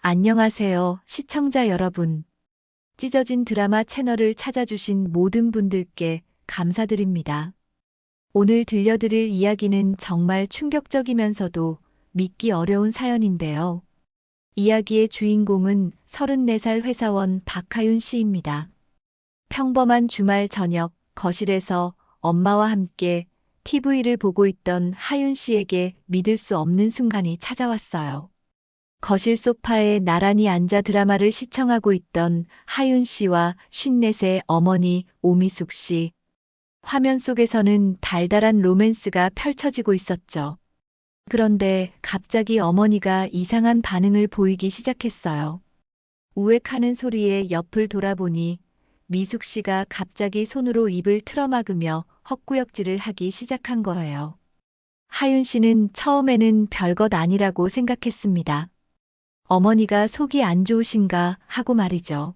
안녕하세요, 시청자 여러분. 찢어진 드라마 채널을 찾아주신 모든 분들께 감사드립니다. 오늘 들려드릴 이야기는 정말 충격적이면서도 믿기 어려운 사연인데요. 이야기의 주인공은 34살 회사원 박하윤 씨입니다. 평범한 주말 저녁 거실에서 엄마와 함께 TV를 보고 있던 하윤 씨에게 믿을 수 없는 순간이 찾아왔어요. 거실 소파에 나란히 앉아 드라마를 시청하고 있던 하윤 씨와 54세 어머니 오미숙 씨. 화면 속에서는 달달한 로맨스가 펼쳐지고 있었죠. 그런데 갑자기 어머니가 이상한 반응을 보이기 시작했어요. 우웩하는 소리에 옆을 돌아보니 미숙 씨가 갑자기 손으로 입을 틀어막으며 헛구역질을 하기 시작한 거예요. 하윤 씨는 처음에는 별것 아니라고 생각했습니다. 어머니가 속이 안 좋으신가 하고 말이죠.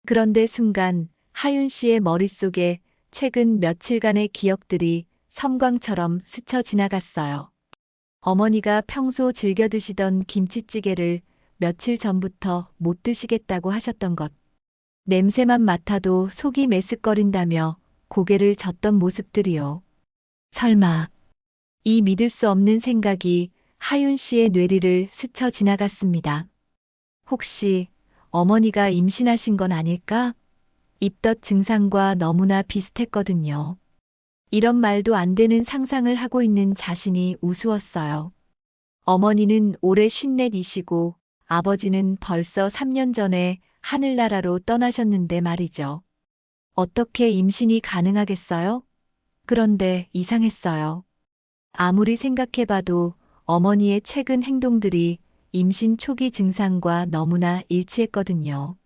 그런데 순간 하윤 씨의 머릿속에 최근 며칠간의 기억들이 섬광처럼 스쳐 지나갔어요. 어머니가 평소 즐겨 드시던 김치찌개를 며칠 전부터 못 드시겠다고 하셨던 것. 냄새만 맡아도 속이 메스꺼린다며 고개를 젓던 모습들이요. 설마, 이 믿을 수 없는 생각이 하윤 씨의 뇌리를 스쳐 지나갔습니다. 혹시 어머니가 임신하신 건 아닐까? 입덧 증상과 너무나 비슷했거든요. 이런 말도 안 되는 상상을 하고 있는 자신이 우스웠어요. 어머니는 올해 54이시고 아버지는 벌써 3년 전에 하늘나라로 떠나셨는데 말이죠. 어떻게 임신이 가능하겠어요? 그런데 이상했어요. 아무리 생각해봐도 어머니의 최근 행동들이 임신 초기 증상과 너무나 일치했거든요.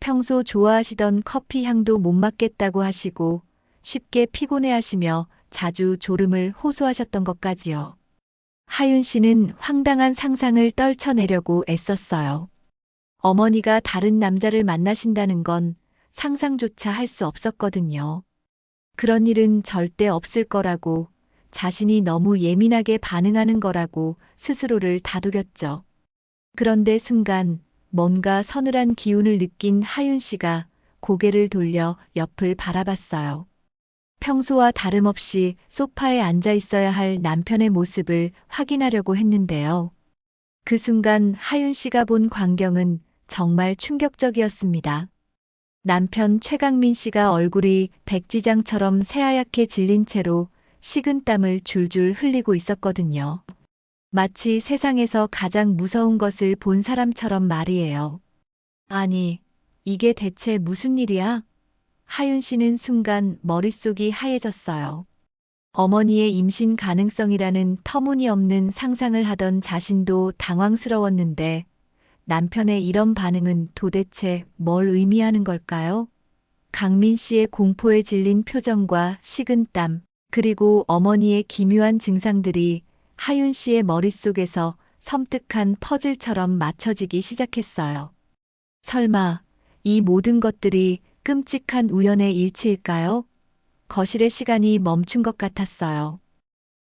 평소 좋아하시던 커피 향도 못 맡겠다고 하시고 쉽게 피곤해하시며 자주 졸음을 호소하셨던 것까지요. 하윤 씨는 황당한 상상을 떨쳐내려고 애썼어요. 어머니가 다른 남자를 만나신다는 건 상상조차 할 수 없었거든요. 그런 일은 절대 없을 거라고, 자신이 너무 예민하게 반응하는 거라고 스스로를 다독였죠. 그런데 순간 뭔가 서늘한 기운을 느낀 하윤 씨가 고개를 돌려 옆을 바라봤어요. 평소와 다름없이 소파에 앉아 있어야 할 남편의 모습을 확인하려고 했는데요. 그 순간 하윤 씨가 본 광경은 정말 충격적이었습니다. 남편 최강민 씨가 얼굴이 백지장처럼 새하얗게 질린 채로 식은땀을 줄줄 흘리고 있었거든요. 마치 세상에서 가장 무서운 것을 본 사람처럼 말이에요. 아니, 이게 대체 무슨 일이야? 하윤 씨는 순간 머릿속이 하얘졌어요. 어머니의 임신 가능성이라는 터무니없는 상상을 하던 자신도 당황스러웠는데 남편의 이런 반응은 도대체 뭘 의미하는 걸까요? 강민 씨의 공포에 질린 표정과 식은땀, 그리고 어머니의 기묘한 증상들이 하윤 씨의 머릿속에서 섬뜩한 퍼즐처럼 맞춰지기 시작했어요. 설마 이 모든 것들이 끔찍한 우연의 일치일까요? 거실의 시간이 멈춘 것 같았어요.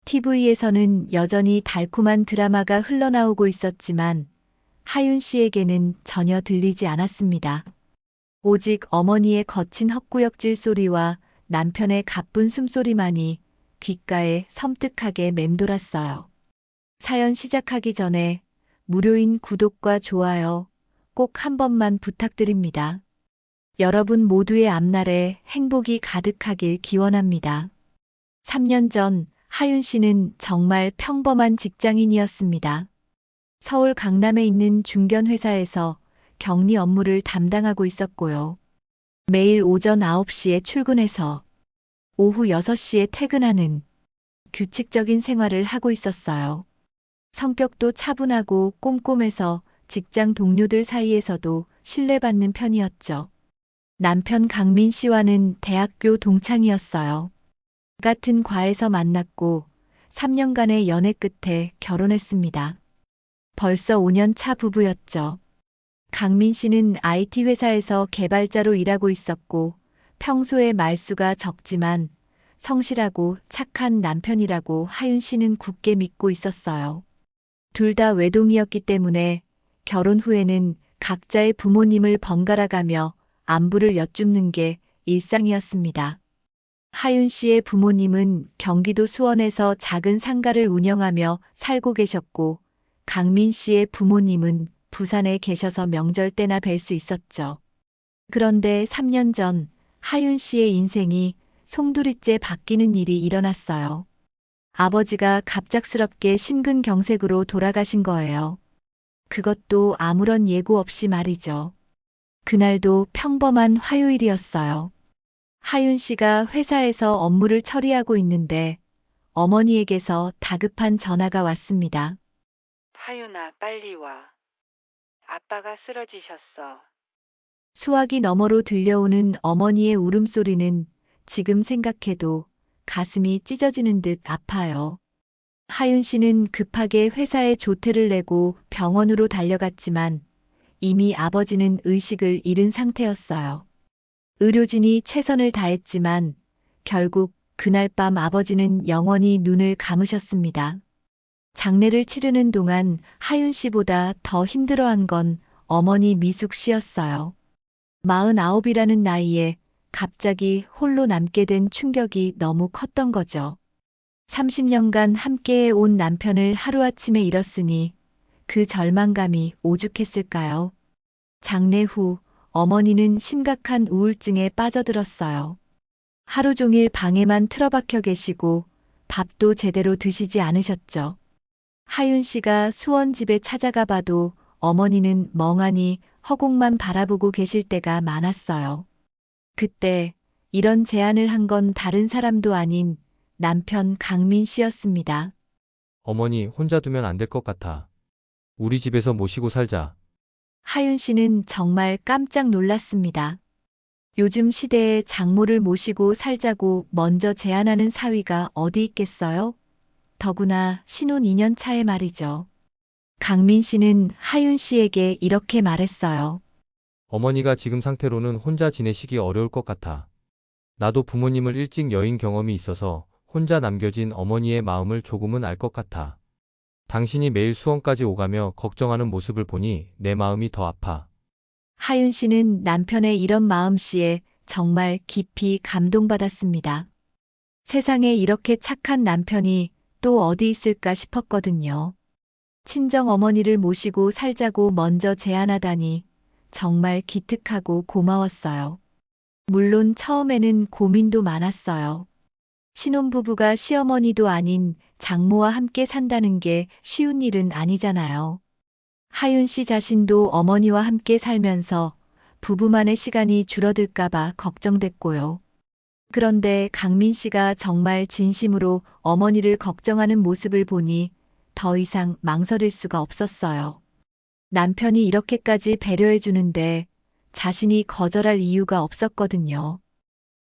TV에서는 여전히 달콤한 드라마가 흘러나오고 있었지만 하윤 씨에게는 전혀 들리지 않았습니다. 오직 어머니의 거친 헛구역질 소리와 남편의 가쁜 숨소리만이 귓가에 섬뜩하게 맴돌았어요. 사연 시작하기 전에 무료인 구독과 좋아요 꼭 한 번만 부탁드립니다. 여러분 모두의 앞날에 행복이 가득하길 기원합니다. 3년 전 하윤 씨는 정말 평범한 직장인이었습니다. 서울 강남에 있는 중견 회사에서 격리 업무를 담당하고 있었고요. 매일 오전 9시에 출근해서 오후 6시에 퇴근하는 규칙적인 생활을 하고 있었어요. 성격도 차분하고 꼼꼼해서 직장 동료들 사이에서도 신뢰받는 편이었죠. 남편 강민 씨와는 대학교 동창이었어요. 같은 과에서 만났고 3년간의 연애 끝에 결혼했습니다. 벌써 5년 차 부부였죠. 강민 씨는 IT 회사에서 개발자로 일하고 있었고 평소에 말수가 적지만 성실하고 착한 남편이라고 하윤 씨는 굳게 믿고 있었어요. 둘 다 외동이었기 때문에 결혼 후에는 각자의 부모님을 번갈아 가며 안부를 여쭙는 게 일상이었습니다. 하윤 씨의 부모님은 경기도 수원에서 작은 상가를 운영하며 살고 계셨고, 강민 씨의 부모님은 부산에 계셔서 명절 때나 뵐 수 있었죠. 그런데 3년 전 하윤 씨의 인생이 송두리째 바뀌는 일이 일어났어요. 아버지가 갑작스럽게 심근경색으로 돌아가신 거예요. 그것도 아무런 예고 없이 말이죠. 그날도 평범한 화요일이었어요. 하윤 씨가 회사에서 업무를 처리하고 있는데 어머니에게서 다급한 전화가 왔습니다. 하윤아, 빨리 와. 아빠가 쓰러지셨어. 수화기 너머로 들려오는 어머니의 울음소리는 지금 생각해도 가슴이 찢어지는 듯 아파요. 하윤 씨는 급하게 회사에 조퇴를 내고 병원으로 달려갔지만 이미 아버지는 의식을 잃은 상태였어요. 의료진이 최선을 다했지만 결국 그날 밤 아버지는 영원히 눈을 감으셨습니다. 장례를 치르는 동안 하윤 씨보다 더 힘들어한 건 어머니 미숙 씨였어요. 49이라는 나이에 갑자기 홀로 남게 된 충격이 너무 컸던 거죠. 30년간 함께해 온 남편을 하루아침에 잃었으니 그 절망감이 오죽했을까요? 장례 후 어머니는 심각한 우울증에 빠져들었어요. 하루 종일 방에만 틀어박혀 계시고 밥도 제대로 드시지 않으셨죠. 하윤 씨가 수원 집에 찾아가 봐도 어머니는 멍하니 허공만 바라보고 계실 때가 많았어요. 그때 이런 제안을 한 건 다른 사람도 아닌 남편 강민 씨였습니다. 어머니 혼자 두면 안 될 것 같아. 우리 집에서 모시고 살자. 하윤 씨는 정말 깜짝 놀랐습니다. 요즘 시대에 장모를 모시고 살자고 먼저 제안하는 사위가 어디 있겠어요? 더구나 신혼 2년 차에 말이죠. 강민 씨는 하윤 씨에게 이렇게 말했어요. 어머니가 지금 상태로는 혼자 지내시기 어려울 것 같아. 나도 부모님을 일찍 여인 경험이 있어서 혼자 남겨진 어머니의 마음을 조금은 알 것 같아. 당신이 매일 수원까지 오가며 걱정하는 모습을 보니 내 마음이 더 아파. 하윤 씨는 남편의 이런 마음씨에 정말 깊이 감동받았습니다. 세상에 이렇게 착한 남편이 또 어디 있을까 싶었거든요. 친정 어머니를 모시고 살자고 먼저 제안하다니 정말 기특하고 고마웠어요. 물론 처음에는 고민도 많았어요. 신혼부부가 시어머니도 아닌 장모와 함께 산다는 게 쉬운 일은 아니잖아요. 하윤 씨 자신도 어머니와 함께 살면서 부부만의 시간이 줄어들까봐 걱정됐고요. 그런데 강민 씨가 정말 진심으로 어머니를 걱정하는 모습을 보니 더 이상 망설일 수가 없었어요. 남편이 이렇게까지 배려해 주는데 자신이 거절할 이유가 없었거든요.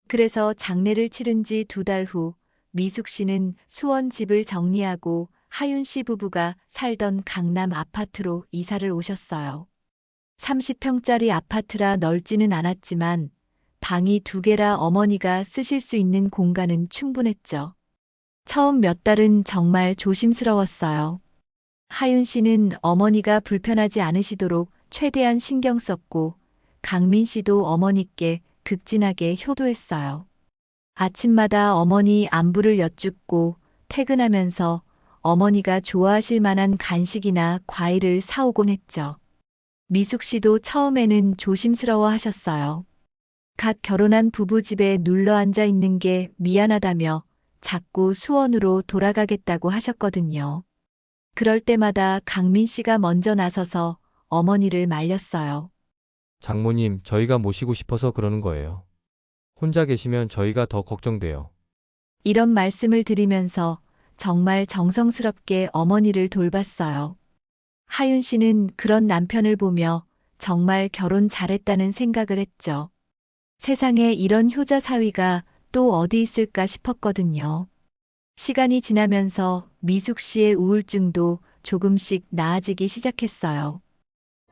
그래서 장례를 치른 지 2달 후 미숙 씨는 수원 집을 정리하고 하윤 씨 부부가 살던 강남 아파트로 이사를 오셨어요. 30평짜리 아파트라 넓지는 않았지만 방이 2개라 어머니가 쓰실 수 있는 공간은 충분했죠. 처음 몇 달은 정말 조심스러웠어요. 하윤 씨는 어머니가 불편하지 않으시도록 최대한 신경 썼고 강민 씨도 어머니께 극진하게 효도했어요. 아침마다 어머니 안부를 여쭙고 퇴근하면서 어머니가 좋아하실 만한 간식이나 과일을 사오곤 했죠. 미숙 씨도 처음에는 조심스러워 하셨어요. 갓 결혼한 부부 집에 눌러 앉아 있는 게 미안하다며 자꾸 수원으로 돌아가겠다고 하셨거든요. 그럴 때마다 강민 씨가 먼저 나서서 어머니를 말렸어요. 장모님, 저희가 모시고 싶어서 그러는 거예요. 혼자 계시면 저희가 더 걱정돼요. 이런 말씀을 드리면서 정말 정성스럽게 어머니를 돌봤어요. 하윤 씨는 그런 남편을 보며 정말 결혼 잘했다는 생각을 했죠. 세상에 이런 효자 사위가 또 어디 있을까 싶었거든요. 시간이 지나면서 미숙 씨의 우울증도 조금씩 나아지기 시작했어요.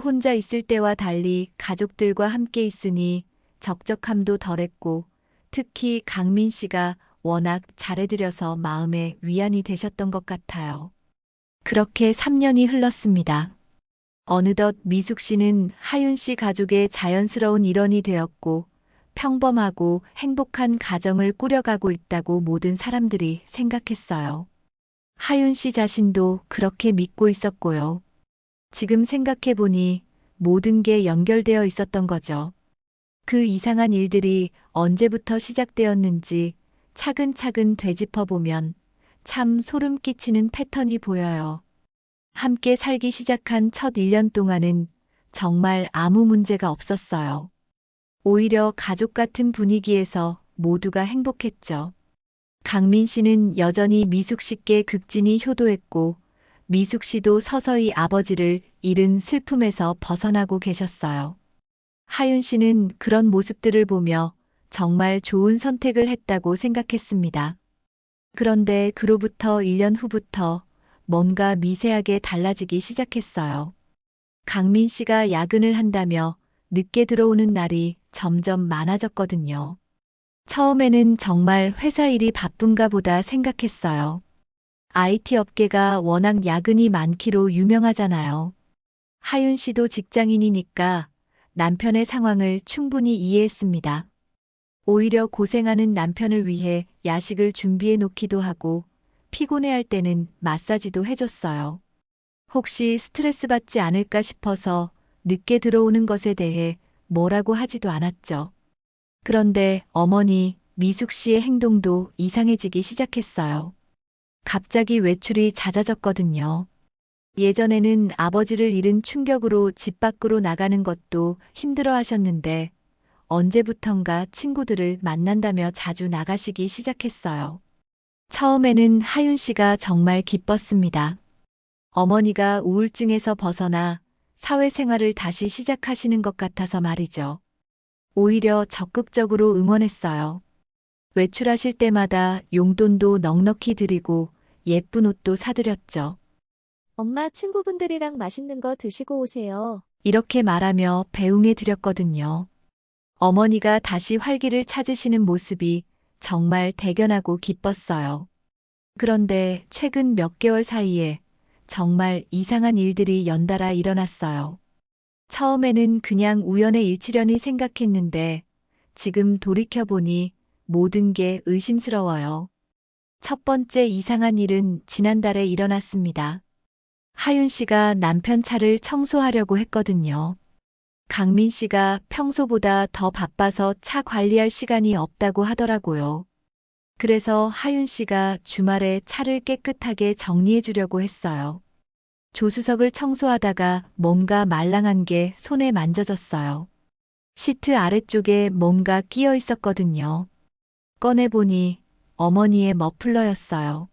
혼자 있을 때와 달리 가족들과 함께 있으니 적적함도 덜했고 특히 강민 씨가 워낙 잘해드려서 마음에 위안이 되셨던 것 같아요. 그렇게 3년이 흘렀습니다. 어느덧 미숙 씨는 하윤 씨 가족의 자연스러운 일원이 되었고 평범하고 행복한 가정을 꾸려가고 있다고 모든 사람들이 생각했어요. 하윤 씨 자신도 그렇게 믿고 있었고요. 지금 생각해보니 모든 게 연결되어 있었던 거죠. 그 이상한 일들이 언제부터 시작되었는지 차근차근 되짚어보면 참 소름 끼치는 패턴이 보여요. 함께 살기 시작한 첫 1년 동안은 정말 아무 문제가 없었어요. 오히려 가족 같은 분위기에서 모두가 행복했죠. 강민 씨는 여전히 미숙 씨께 극진히 효도했고 미숙 씨도 서서히 아버지를 잃은 슬픔에서 벗어나고 계셨어요. 하윤 씨는 그런 모습들을 보며 정말 좋은 선택을 했다고 생각했습니다. 그런데 그로부터 1년 후부터 뭔가 미세하게 달라지기 시작했어요. 강민 씨가 야근을 한다며 늦게 들어오는 날이 점점 많아졌거든요. 처음에는 정말 회사 일이 바쁜가 보다 생각했어요. IT 업계가 워낙 야근이 많기로 유명하잖아요. 하윤 씨도 직장인이니까 남편의 상황을 충분히 이해했습니다. 오히려 고생하는 남편을 위해 야식을 준비해 놓기도 하고 피곤해할 때는 마사지도 해줬어요. 혹시 스트레스 받지 않을까 싶어서 늦게 들어오는 것에 대해 뭐라고 하지도 않았죠. 그런데 어머니 미숙 씨의 행동도 이상해지기 시작했어요. 갑자기 외출이 잦아졌거든요. 예전에는 아버지를 잃은 충격으로 집 밖으로 나가는 것도 힘들어 하셨는데 언제부턴가 친구들을 만난다며 자주 나가시기 시작했어요. 처음에는 하윤 씨가 정말 기뻤습니다. 어머니가 우울증에서 벗어나 사회생활을 다시 시작하시는 것 같아서 말이죠. 오히려 적극적으로 응원했어요. 외출하실 때마다 용돈도 넉넉히 드리고 예쁜 옷도 사드렸죠. 엄마 친구분들이랑 맛있는 거 드시고 오세요. 이렇게 말하며 배웅해 드렸거든요. 어머니가 다시 활기를 찾으시는 모습이 정말 대견하고 기뻤어요. 그런데 최근 몇 개월 사이에 정말 이상한 일들이 연달아 일어났어요. 처음에는 그냥 우연의 일치려니 생각했는데 지금 돌이켜보니 모든 게 의심스러워요. 첫 번째 이상한 일은 지난달에 일어났습니다. 하윤 씨가 남편 차를 청소하려고 했거든요. 강민 씨가 평소보다 더 바빠서 차 관리할 시간이 없다고 하더라고요. 그래서 하윤 씨가 주말에 차를 깨끗하게 정리해 주려고 했어요. 조수석을 청소하다가 뭔가 말랑한 게 손에 만져졌어요. 시트 아래쪽에 뭔가 끼어 있었거든요. 꺼내보니 어머니의 머플러였어요.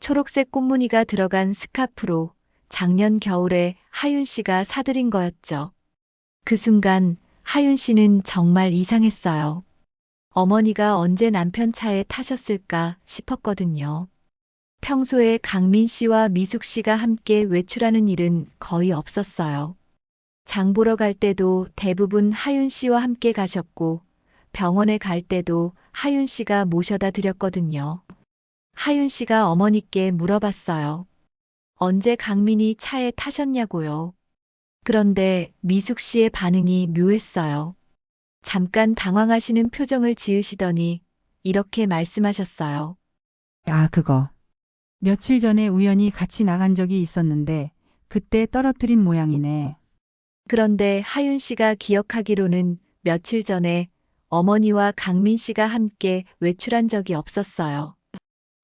초록색 꽃무늬가 들어간 스카프로 작년 겨울에 하윤 씨가 사들인 거였죠. 그 순간 하윤 씨는 정말 이상했어요. 어머니가 언제 남편 차에 타셨을까 싶었거든요. 평소에 강민 씨와 미숙 씨가 함께 외출하는 일은 거의 없었어요. 장 보러 갈 때도 대부분 하윤 씨와 함께 가셨고 병원에 갈 때도 하윤 씨가 모셔다 드렸거든요. 하윤 씨가 어머니께 물어봤어요. 언제 강민이 차에 타셨냐고요. 그런데 미숙 씨의 반응이 묘했어요. 잠깐 당황하시는 표정을 지으시더니 이렇게 말씀하셨어요. 아, 그거. 며칠 전에 우연히 같이 나간 적이 있었는데 그때 떨어뜨린 모양이네. 그런데 하윤 씨가 기억하기로는 며칠 전에 어머니와 강민 씨가 함께 외출한 적이 없었어요.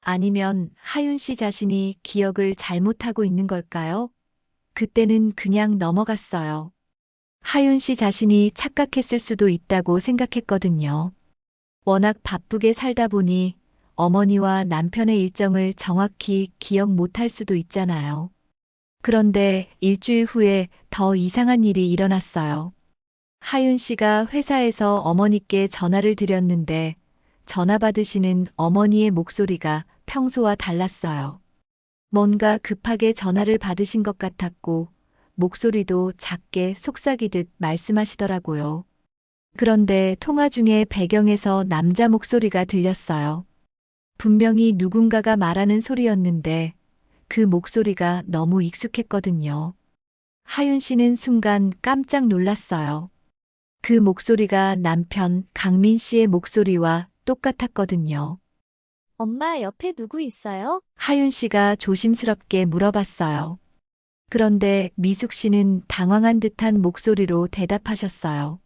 아니면 하윤 씨 자신이 기억을 잘못하고 있는 걸까요? 그때는 그냥 넘어갔어요. 하윤 씨 자신이 착각했을 수도 있다고 생각했거든요. 워낙 바쁘게 살다 보니 어머니와 남편의 일정을 정확히 기억 못할 수도 있잖아요. 그런데 일주일 후에 더 이상한 일이 일어났어요. 하윤 씨가 회사에서 어머니께 전화를 드렸는데 전화 받으시는 어머니의 목소리가 평소와 달랐어요. 뭔가 급하게 전화를 받으신 것 같았고 목소리도 작게 속삭이듯 말씀하시더라고요. 그런데 통화 중에 배경에서 남자 목소리가 들렸어요. 분명히 누군가가 말하는 소리였는데 그 목소리가 너무 익숙했거든요. 하윤 씨는 순간 깜짝 놀랐어요. 그 목소리가 남편 강민 씨의 목소리와 똑같았거든요. 엄마 옆에 누구 있어요? 하윤 씨가 조심스럽게 물어봤어요. 그런데 미숙 씨는 당황한 듯한 목소리로 대답하셨어요.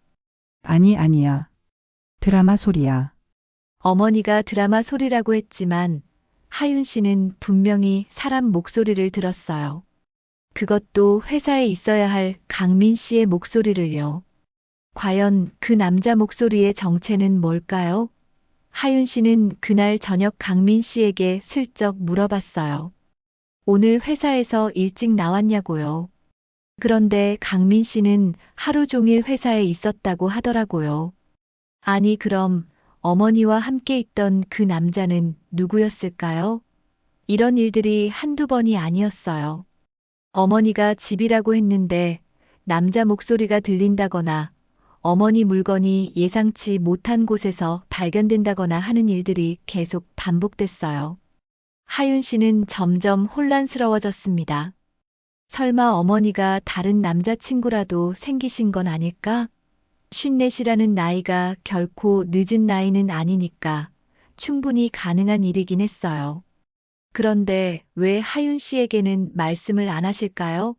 아니야. 드라마 소리야. 어머니가 드라마 소리라고 했지만 하윤 씨는 분명히 사람 목소리를 들었어요. 그것도 회사에 있어야 할 강민 씨의 목소리를요. 과연 그 남자 목소리의 정체는 뭘까요? 하윤 씨는 그날 저녁 강민 씨에게 슬쩍 물어봤어요. 오늘 회사에서 일찍 나왔냐고요. 그런데 강민 씨는 하루 종일 회사에 있었다고 하더라고요. 아니, 그럼 어머니와 함께 있던 그 남자는 누구였을까요? 이런 일들이 한두 번이 아니었어요. 어머니가 집이라고 했는데 남자 목소리가 들린다거나 어머니 물건이 예상치 못한 곳에서 발견된다거나 하는 일들이 계속 반복됐어요. 하윤 씨는 점점 혼란스러워졌습니다. 설마 어머니가 다른 남자친구라도 생기신 건 아닐까? 54이라는 나이가 결코 늦은 나이는 아니니까 충분히 가능한 일이긴 했어요. 그런데 왜 하윤 씨에게는 말씀을 안 하실까요?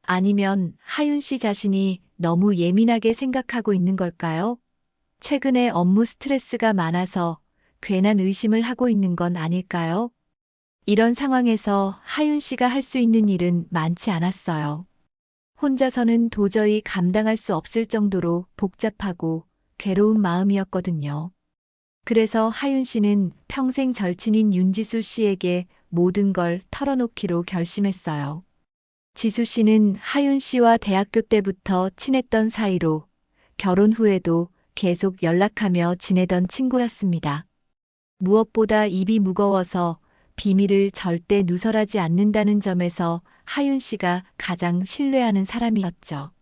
아니면 하윤 씨 자신이 너무 예민하게 생각하고 있는 걸까요? 최근에 업무 스트레스가 많아서 괜한 의심을 하고 있는 건 아닐까요? 이런 상황에서 하윤 씨가 할 수 있는 일은 많지 않았어요. 혼자서는 도저히 감당할 수 없을 정도로 복잡하고 괴로운 마음이었거든요. 그래서 하윤 씨는 평생 절친인 윤지수 씨에게 모든 걸 털어놓기로 결심했어요. 지수 씨는 하윤 씨와 대학교 때부터 친했던 사이로 결혼 후에도 계속 연락하며 지내던 친구였습니다. 무엇보다 입이 무거워서 비밀을 절대 누설하지 않는다는 점에서 하윤 씨가 가장 신뢰하는 사람이었죠.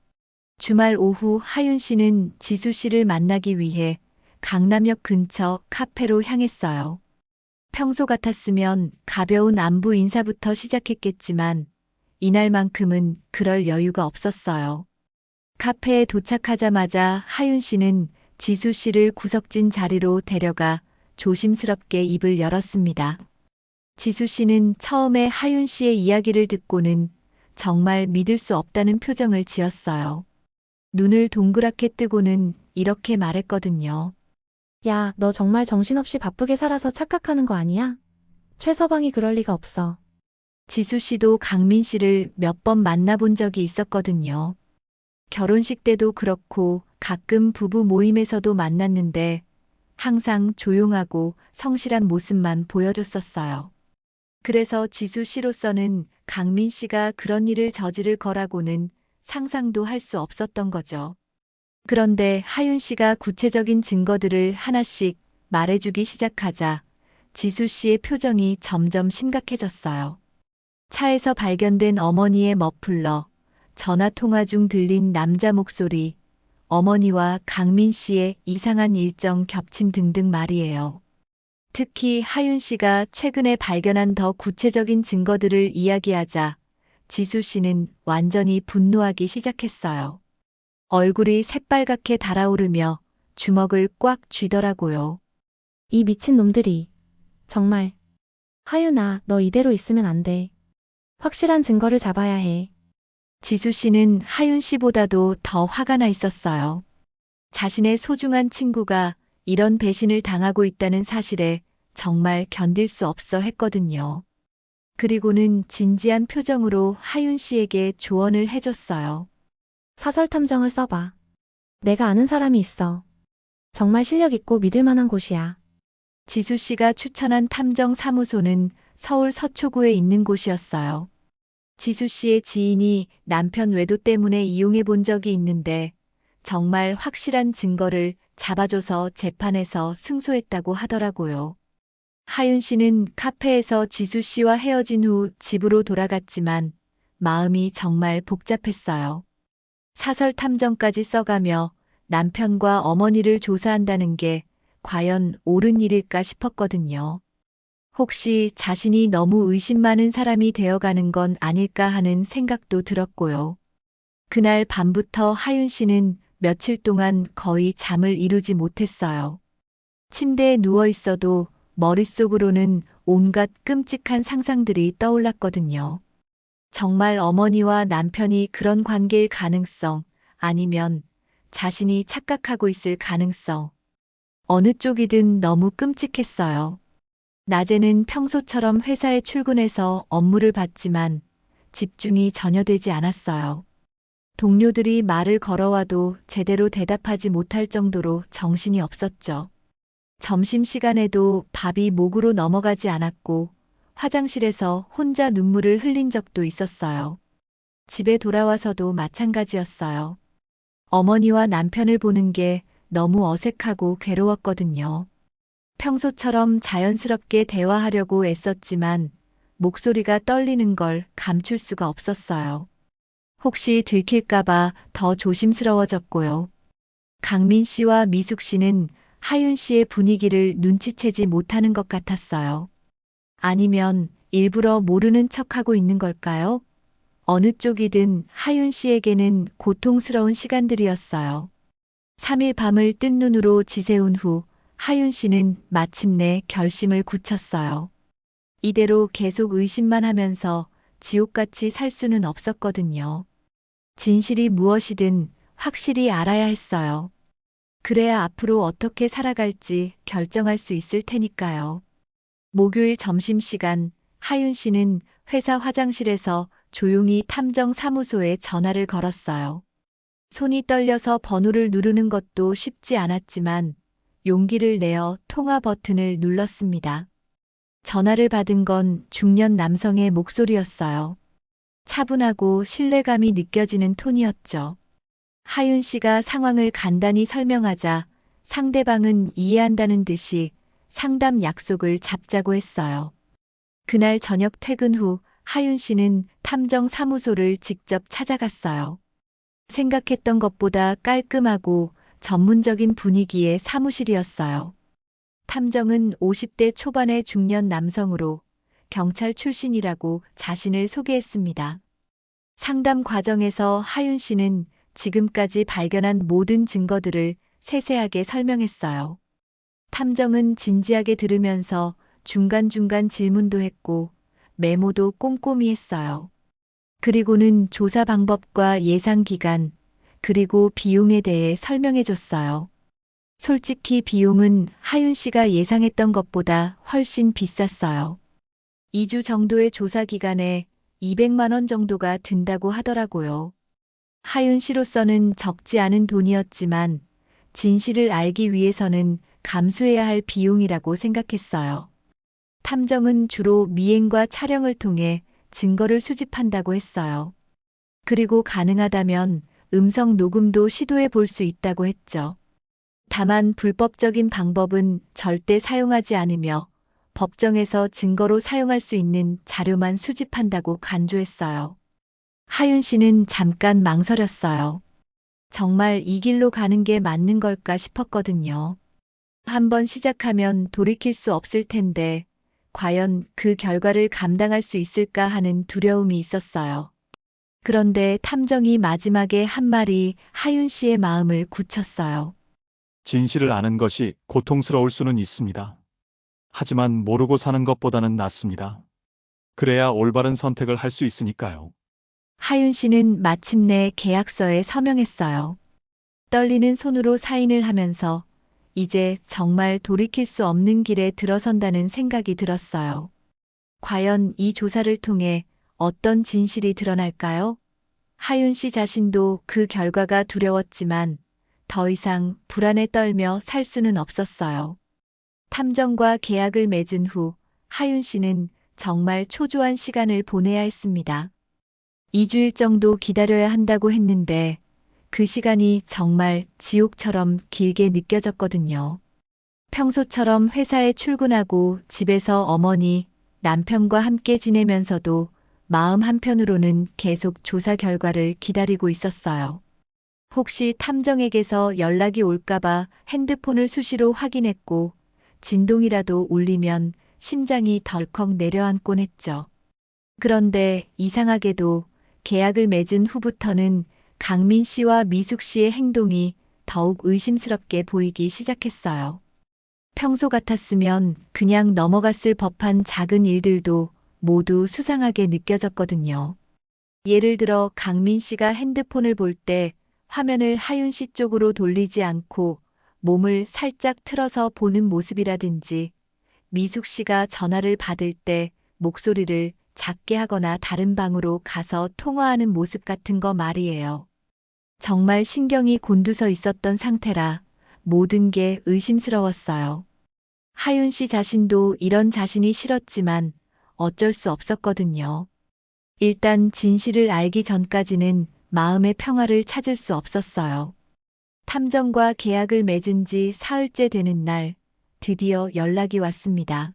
주말 오후 하윤 씨는 지수 씨를 만나기 위해 강남역 근처 카페로 향했어요. 평소 같았으면 가벼운 안부 인사부터 시작했겠지만 이날만큼은 그럴 여유가 없었어요. 카페에 도착하자마자 하윤 씨는 지수 씨를 구석진 자리로 데려가 조심스럽게 입을 열었습니다. 지수 씨는 처음에 하윤 씨의 이야기를 듣고는 정말 믿을 수 없다는 표정을 지었어요. 눈을 동그랗게 뜨고는 이렇게 말했거든요. 야, 너 정말 정신없이 바쁘게 살아서 착각하는 거 아니야? 최서방이 그럴 리가 없어. 지수 씨도 강민 씨를 몇 번 만나본 적이 있었거든요. 결혼식 때도 그렇고 가끔 부부 모임에서도 만났는데 항상 조용하고 성실한 모습만 보여줬었어요. 그래서 지수 씨로서는 강민 씨가 그런 일을 저지를 거라고는 상상도 할 수 없었던 거죠. 그런데 하윤 씨가 구체적인 증거들을 하나씩 말해주기 시작하자 지수 씨의 표정이 점점 심각해졌어요. 차에서 발견된 어머니의 머플러, 전화 통화 중 들린 남자 목소리, 어머니와 강민 씨의 이상한 일정 겹침 등등 말이에요. 특히 하윤 씨가 최근에 발견한 더 구체적인 증거들을 이야기하자 지수 씨는 완전히 분노하기 시작했어요. 얼굴이 새빨갛게 달아오르며 주먹을 꽉 쥐더라고요. 이 미친 놈들이. 정말. 하윤아, 너 이대로 있으면 안 돼. 확실한 증거를 잡아야 해. 지수 씨는 하윤 씨보다도 더 화가 나 있었어요. 자신의 소중한 친구가 이런 배신을 당하고 있다는 사실에 정말 견딜 수 없어 했거든요. 그리고는 진지한 표정으로 하윤 씨에게 조언을 해줬어요. 사설 탐정을 써봐. 내가 아는 사람이 있어. 정말 실력 있고 믿을 만한 곳이야. 지수 씨가 추천한 탐정 사무소는 서울 서초구에 있는 곳이었어요. 지수 씨의 지인이 남편 외도 때문에 이용해 본 적이 있는데 정말 확실한 증거를 잡아줘서 재판에서 승소했다고 하더라고요. 하윤 씨는 카페에서 지수 씨와 헤어진 후 집으로 돌아갔지만 마음이 정말 복잡했어요. 사설 탐정까지 써가며 남편과 어머니를 조사한다는 게 과연 옳은 일일까 싶었거든요. 혹시 자신이 너무 의심 많은 사람이 되어가는 건 아닐까 하는 생각도 들었고요. 그날 밤부터 하윤 씨는 며칠 동안 거의 잠을 이루지 못했어요. 침대에 누워 있어도 머릿속으로는 온갖 끔찍한 상상들이 떠올랐거든요. 정말 어머니와 남편이 그런 관계일 가능성, 아니면 자신이 착각하고 있을 가능성. 어느 쪽이든 너무 끔찍했어요. 낮에는 평소처럼 회사에 출근해서 업무를 봤지만 집중이 전혀 되지 않았어요. 동료들이 말을 걸어와도 제대로 대답하지 못할 정도로 정신이 없었죠. 점심시간에도 밥이 목으로 넘어가지 않았고 화장실에서 혼자 눈물을 흘린 적도 있었어요. 집에 돌아와서도 마찬가지였어요. 어머니와 남편을 보는 게 너무 어색하고 괴로웠거든요. 평소처럼 자연스럽게 대화하려고 애썼지만 목소리가 떨리는 걸 감출 수가 없었어요. 혹시 들킬까봐 더 조심스러워졌고요. 강민 씨와 미숙 씨는 하윤 씨의 분위기를 눈치채지 못하는 것 같았어요. 아니면 일부러 모르는 척하고 있는 걸까요? 어느 쪽이든 하윤 씨에게는 고통스러운 시간들이었어요. 3일 밤을 뜬 눈으로 지새운 후 하윤 씨는 마침내 결심을 굳혔어요. 이대로 계속 의심만 하면서 지옥같이 살 수는 없었거든요. 진실이 무엇이든 확실히 알아야 했어요. 그래야 앞으로 어떻게 살아갈지 결정할 수 있을 테니까요. 목요일 점심시간 하윤 씨는 회사 화장실에서 조용히 탐정사무소에 전화를 걸었어요. 손이 떨려서 번호를 누르는 것도 쉽지 않았지만 용기를 내어 통화 버튼을 눌렀습니다. 전화를 받은 건 중년 남성의 목소리였어요. 차분하고 신뢰감이 느껴지는 톤이었죠. 하윤 씨가 상황을 간단히 설명하자 상대방은 이해한다는 듯이 상담 약속을 잡자고 했어요. 그날 저녁 퇴근 후 하윤 씨는 탐정 사무소를 직접 찾아갔어요. 생각했던 것보다 깔끔하고 전문적인 분위기의 사무실이었어요. 탐정은 50대 초반의 중년 남성으로 경찰 출신이라고 자신을 소개했습니다. 상담 과정에서 하윤 씨는 지금까지 발견한 모든 증거들을 세세하게 설명했어요. 탐정은 진지하게 들으면서 중간중간 질문도 했고 메모도 꼼꼼히 했어요. 그리고는 조사 방법과 예상 기간, 그리고 비용에 대해 설명해 줬어요. 솔직히 비용은 하윤 씨가 예상했던 것보다 훨씬 비쌌어요. 2주 정도의 조사 기간에 200만 원 정도가 든다고 하더라고요. 하윤 씨로서는 적지 않은 돈이었지만 진실을 알기 위해서는 감수해야 할 비용이라고 생각했어요. 탐정은 주로 미행과 촬영을 통해 증거를 수집한다고 했어요. 그리고 가능하다면 음성 녹음도 시도해 볼 수 있다고 했죠. 다만 불법적인 방법은 절대 사용하지 않으며 법정에서 증거로 사용할 수 있는 자료만 수집한다고 간주했어요. 하윤 씨는 잠깐 망설였어요. 정말 이 길로 가는 게 맞는 걸까 싶었거든요. 한번 시작하면 돌이킬 수 없을 텐데 과연 그 결과를 감당할 수 있을까 하는 두려움이 있었어요. 그런데 탐정이 마지막에 한 말이 하윤 씨의 마음을 굳혔어요. 진실을 아는 것이 고통스러울 수는 있습니다. 하지만 모르고 사는 것보다는 낫습니다. 그래야 올바른 선택을 할 수 있으니까요. 하윤 씨는 마침내 계약서에 서명했어요. 떨리는 손으로 사인을 하면서 이제 정말 돌이킬 수 없는 길에 들어선다는 생각이 들었어요. 과연 이 조사를 통해 어떤 진실이 드러날까요? 하윤 씨 자신도 그 결과가 두려웠지만 더 이상 불안에 떨며 살 수는 없었어요. 탐정과 계약을 맺은 후 하윤 씨는 정말 초조한 시간을 보내야 했습니다. 2주일 정도 기다려야 한다고 했는데 그 시간이 정말 지옥처럼 길게 느껴졌거든요. 평소처럼 회사에 출근하고 집에서 어머니, 남편과 함께 지내면서도 마음 한편으로는 계속 조사 결과를 기다리고 있었어요. 혹시 탐정에게서 연락이 올까봐 핸드폰을 수시로 확인했고 진동이라도 울리면 심장이 덜컥 내려앉곤 했죠. 그런데 이상하게도 계약을 맺은 후부터는 강민 씨와 미숙 씨의 행동이 더욱 의심스럽게 보이기 시작했어요. 평소 같았으면 그냥 넘어갔을 법한 작은 일들도 모두 수상하게 느껴졌거든요. 예를 들어 강민 씨가 핸드폰을 볼 때 화면을 하윤 씨 쪽으로 돌리지 않고 몸을 살짝 틀어서 보는 모습이라든지, 미숙 씨가 전화를 받을 때 목소리를 작게 하거나 다른 방으로 가서 통화하는 모습 같은 거 말이에요. 정말 신경이 곤두서 있었던 상태라 모든 게 의심스러웠어요. 하윤 씨 자신도 이런 자신이 싫었지만 어쩔 수 없었거든요. 일단 진실을 알기 전까지는 마음의 평화를 찾을 수 없었어요. 탐정과 계약을 맺은 지 사흘째 되는 날, 드디어 연락이 왔습니다.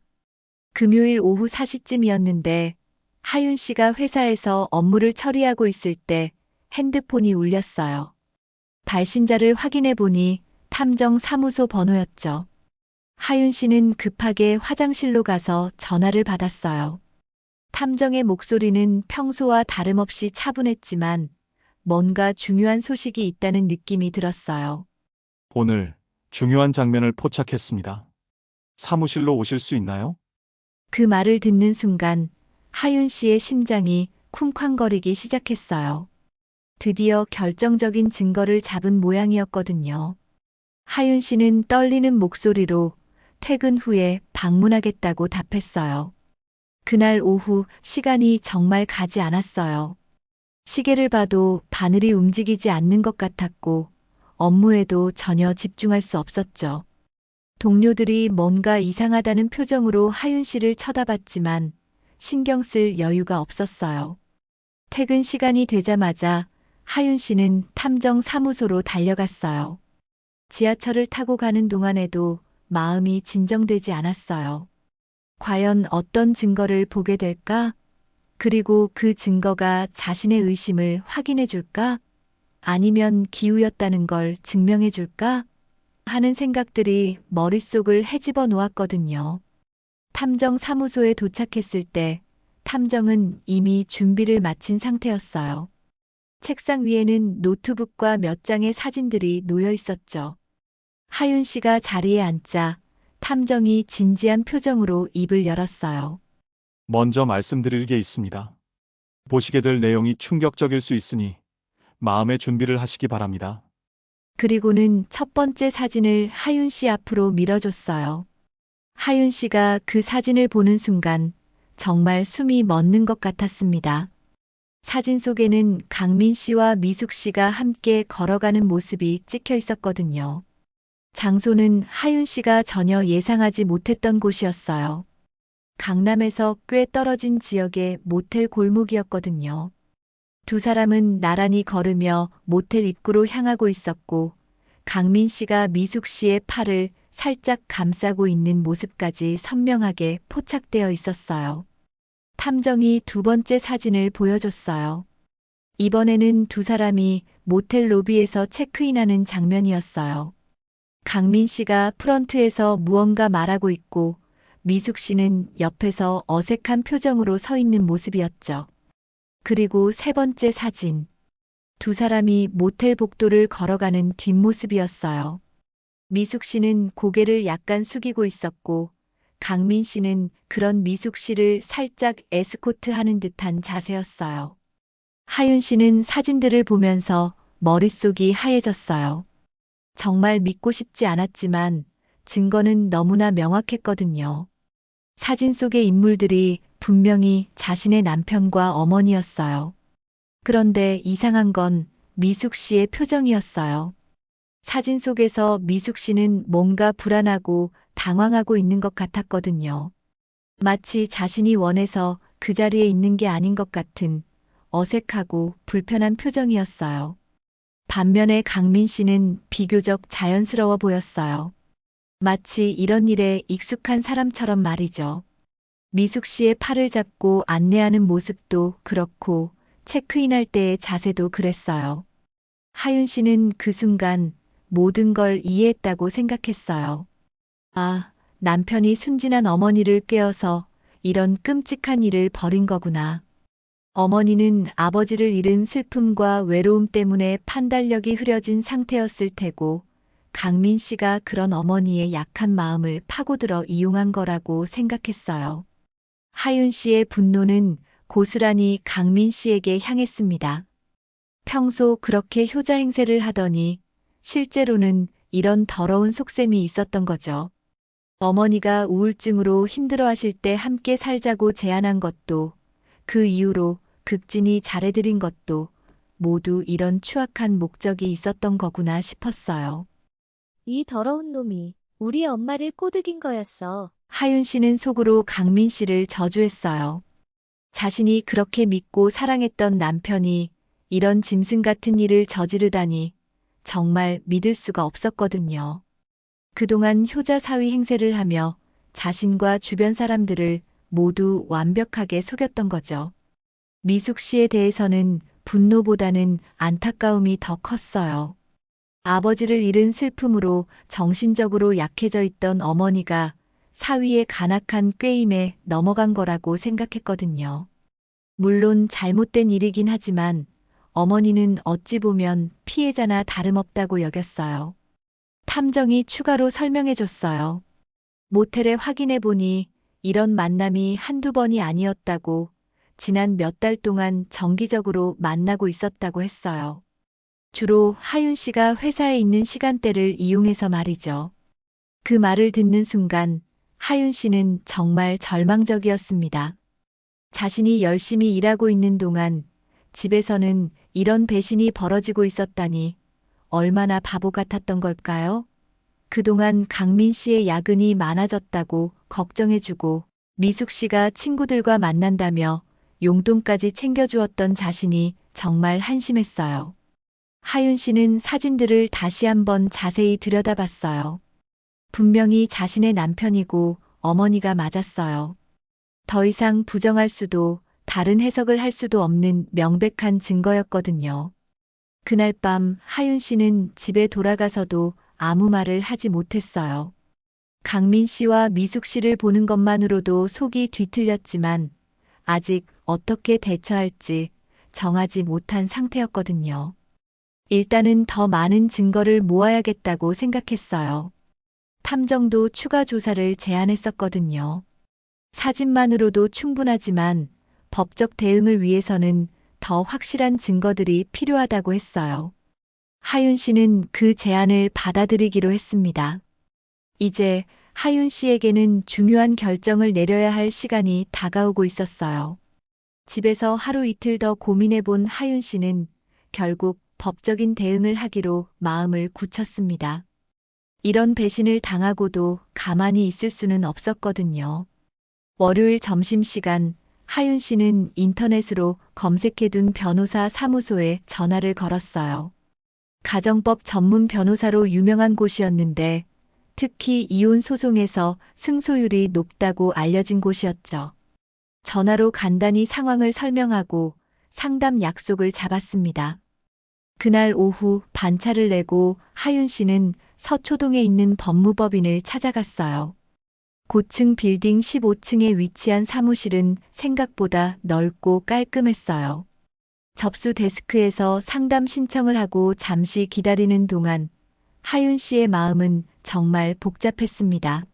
금요일 오후 4시쯤이었는데 하윤 씨가 회사에서 업무를 처리하고 있을 때 핸드폰이 울렸어요. 발신자를 확인해 보니 탐정 사무소 번호였죠. 하윤 씨는 급하게 화장실로 가서 전화를 받았어요. 탐정의 목소리는 평소와 다름없이 차분했지만 뭔가 중요한 소식이 있다는 느낌이 들었어요. 오늘 중요한 장면을 포착했습니다. 사무실로 오실 수 있나요? 그 말을 듣는 순간 하윤 씨의 심장이 쿵쾅거리기 시작했어요. 드디어 결정적인 증거를 잡은 모양이었거든요. 하윤 씨는 떨리는 목소리로 퇴근 후에 방문하겠다고 답했어요. 그날 오후 시간이 정말 가지 않았어요. 시계를 봐도 바늘이 움직이지 않는 것 같았고 업무에도 전혀 집중할 수 없었죠. 동료들이 뭔가 이상하다는 표정으로 하윤 씨를 쳐다봤지만 신경 쓸 여유가 없었어요. 퇴근 시간이 되자마자 하윤 씨는 탐정 사무소로 달려갔어요. 지하철을 타고 가는 동안에도 마음이 진정되지 않았어요. 과연 어떤 증거를 보게 될까? 그리고 그 증거가 자신의 의심을 확인해 줄까? 아니면 기우였다는 걸 증명해 줄까? 하는 생각들이 머릿속을 헤집어 놓았거든요. 탐정 사무소에 도착했을 때 탐정은 이미 준비를 마친 상태였어요. 책상 위에는 노트북과 몇 장의 사진들이 놓여 있었죠. 하윤 씨가 자리에 앉자 탐정이 진지한 표정으로 입을 열었어요. 먼저 말씀드릴 게 있습니다. 보시게 될 내용이 충격적일 수 있으니 마음의 준비를 하시기 바랍니다. 그리고는 첫 번째 사진을 하윤 씨 앞으로 밀어줬어요. 하윤 씨가 그 사진을 보는 순간 정말 숨이 멎는 것 같았습니다. 사진 속에는 강민 씨와 미숙 씨가 함께 걸어가는 모습이 찍혀 있었거든요. 장소는 하윤 씨가 전혀 예상하지 못했던 곳이었어요. 강남에서 꽤 떨어진 지역의 모텔 골목이었거든요. 두 사람은 나란히 걸으며 모텔 입구로 향하고 있었고, 강민 씨가 미숙 씨의 팔을 살짝 감싸고 있는 모습까지 선명하게 포착되어 있었어요. 탐정이 두 번째 사진을 보여줬어요. 이번에는 두 사람이 모텔 로비에서 체크인하는 장면이었어요. 강민 씨가 프런트에서 무언가 말하고 있고, 미숙 씨는 옆에서 어색한 표정으로 서 있는 모습이었죠. 그리고 세 번째 사진. 두 사람이 모텔 복도를 걸어가는 뒷모습이었어요. 미숙 씨는 고개를 약간 숙이고 있었고, 강민 씨는 그런 미숙 씨를 살짝 에스코트하는 듯한 자세였어요. 하윤 씨는 사진들을 보면서 머릿속이 하얘졌어요. 정말 믿고 싶지 않았지만 증거는 너무나 명확했거든요. 사진 속의 인물들이 분명히 자신의 남편과 어머니였어요. 그런데 이상한 건 미숙 씨의 표정이었어요. 사진 속에서 미숙 씨는 뭔가 불안하고 당황하고 있는 것 같았거든요. 마치 자신이 원해서 그 자리에 있는 게 아닌 것 같은 어색하고 불편한 표정이었어요. 반면에 강민 씨는 비교적 자연스러워 보였어요. 마치 이런 일에 익숙한 사람처럼 말이죠. 미숙 씨의 팔을 잡고 안내하는 모습도 그렇고 체크인할 때의 자세도 그랬어요. 하윤 씨는 그 순간 모든 걸 이해했다고 생각했어요. 아, 남편이 순진한 어머니를 꿰어서 이런 끔찍한 일을 벌인 거구나. 어머니는 아버지를 잃은 슬픔과 외로움 때문에 판단력이 흐려진 상태였을 테고, 강민 씨가 그런 어머니의 약한 마음을 파고들어 이용한 거라고 생각했어요. 하윤 씨의 분노는 고스란히 강민 씨에게 향했습니다. 평소 그렇게 효자 행세를 하더니 실제로는 이런 더러운 속셈이 있었던 거죠. 어머니가 우울증으로 힘들어하실 때 함께 살자고 제안한 것도, 그 이후로 극진히 잘해드린 것도 모두 이런 추악한 목적이 있었던 거구나 싶었어요. 이 더러운 놈이 우리 엄마를 꼬드긴 거였어. 하윤 씨는 속으로 강민 씨를 저주했어요. 자신이 그렇게 믿고 사랑했던 남편이 이런 짐승 같은 일을 저지르다니 정말 믿을 수가 없었거든요. 그동안 효자 사위 행세를 하며 자신과 주변 사람들을 모두 완벽하게 속였던 거죠. 미숙 씨에 대해서는 분노보다는 안타까움이 더 컸어요. 아버지를 잃은 슬픔으로 정신적으로 약해져 있던 어머니가 사위의 간악한 꾀임에 넘어간 거라고 생각했거든요. 물론 잘못된 일이긴 하지만 어머니는 어찌 보면 피해자나 다름없다고 여겼어요. 탐정이 추가로 설명해 줬어요. 모텔에 확인해 보니 이런 만남이 한두 번이 아니었다고, 지난 몇 달 동안 정기적으로 만나고 있었다고 했어요. 주로 하윤 씨가 회사에 있는 시간대를 이용해서 말이죠. 그 말을 듣는 순간 하윤 씨는 정말 절망적이었습니다. 자신이 열심히 일하고 있는 동안 집에서는 이런 배신이 벌어지고 있었다니 얼마나 바보 같았던 걸까요? 그동안 강민 씨의 야근이 많아졌다고 걱정해주고 미숙 씨가 친구들과 만난다며 용돈까지 챙겨주었던 자신이 정말 한심했어요. 하윤 씨는 사진들을 다시 한번 자세히 들여다봤어요. 분명히 자신의 남편이고 어머니가 맞았어요. 더 이상 부정할 수도 다른 해석을 할 수도 없는 명백한 증거였거든요. 그날 밤 하윤 씨는 집에 돌아가서도 아무 말을 하지 못했어요. 강민 씨와 미숙 씨를 보는 것만으로도 속이 뒤틀렸지만 아직 어떻게 대처할지 정하지 못한 상태였거든요. 일단은 더 많은 증거를 모아야겠다고 생각했어요. 탐정도 추가 조사를 제안했었거든요. 사진만으로도 충분하지만 법적 대응을 위해서는 더 확실한 증거들이 필요하다고 했어요. 하윤 씨는 그 제안을 받아들이기로 했습니다. 이제 하윤 씨에게는 중요한 결정을 내려야 할 시간이 다가오고 있었어요. 집에서 하루 이틀 더 고민해 본 하윤 씨는 결국 법적인 대응을 하기로 마음을 굳혔습니다. 이런 배신을 당하고도 가만히 있을 수는 없었거든요. 월요일 점심시간 하윤 씨는 인터넷으로 검색해둔 변호사 사무소에 전화를 걸었어요. 가정법 전문 변호사로 유명한 곳이었는데 특히 이혼 소송에서 승소율이 높다고 알려진 곳이었죠. 전화로 간단히 상황을 설명하고 상담 약속을 잡았습니다. 그날 오후 반차를 내고 하윤 씨는 서초동에 있는 법무법인을 찾아갔어요. 고층 빌딩 15층에 위치한 사무실은 생각보다 넓고 깔끔했어요. 접수 데스크에서 상담 신청을 하고 잠시 기다리는 동안 하윤 씨의 마음은 정말 복잡했습니다.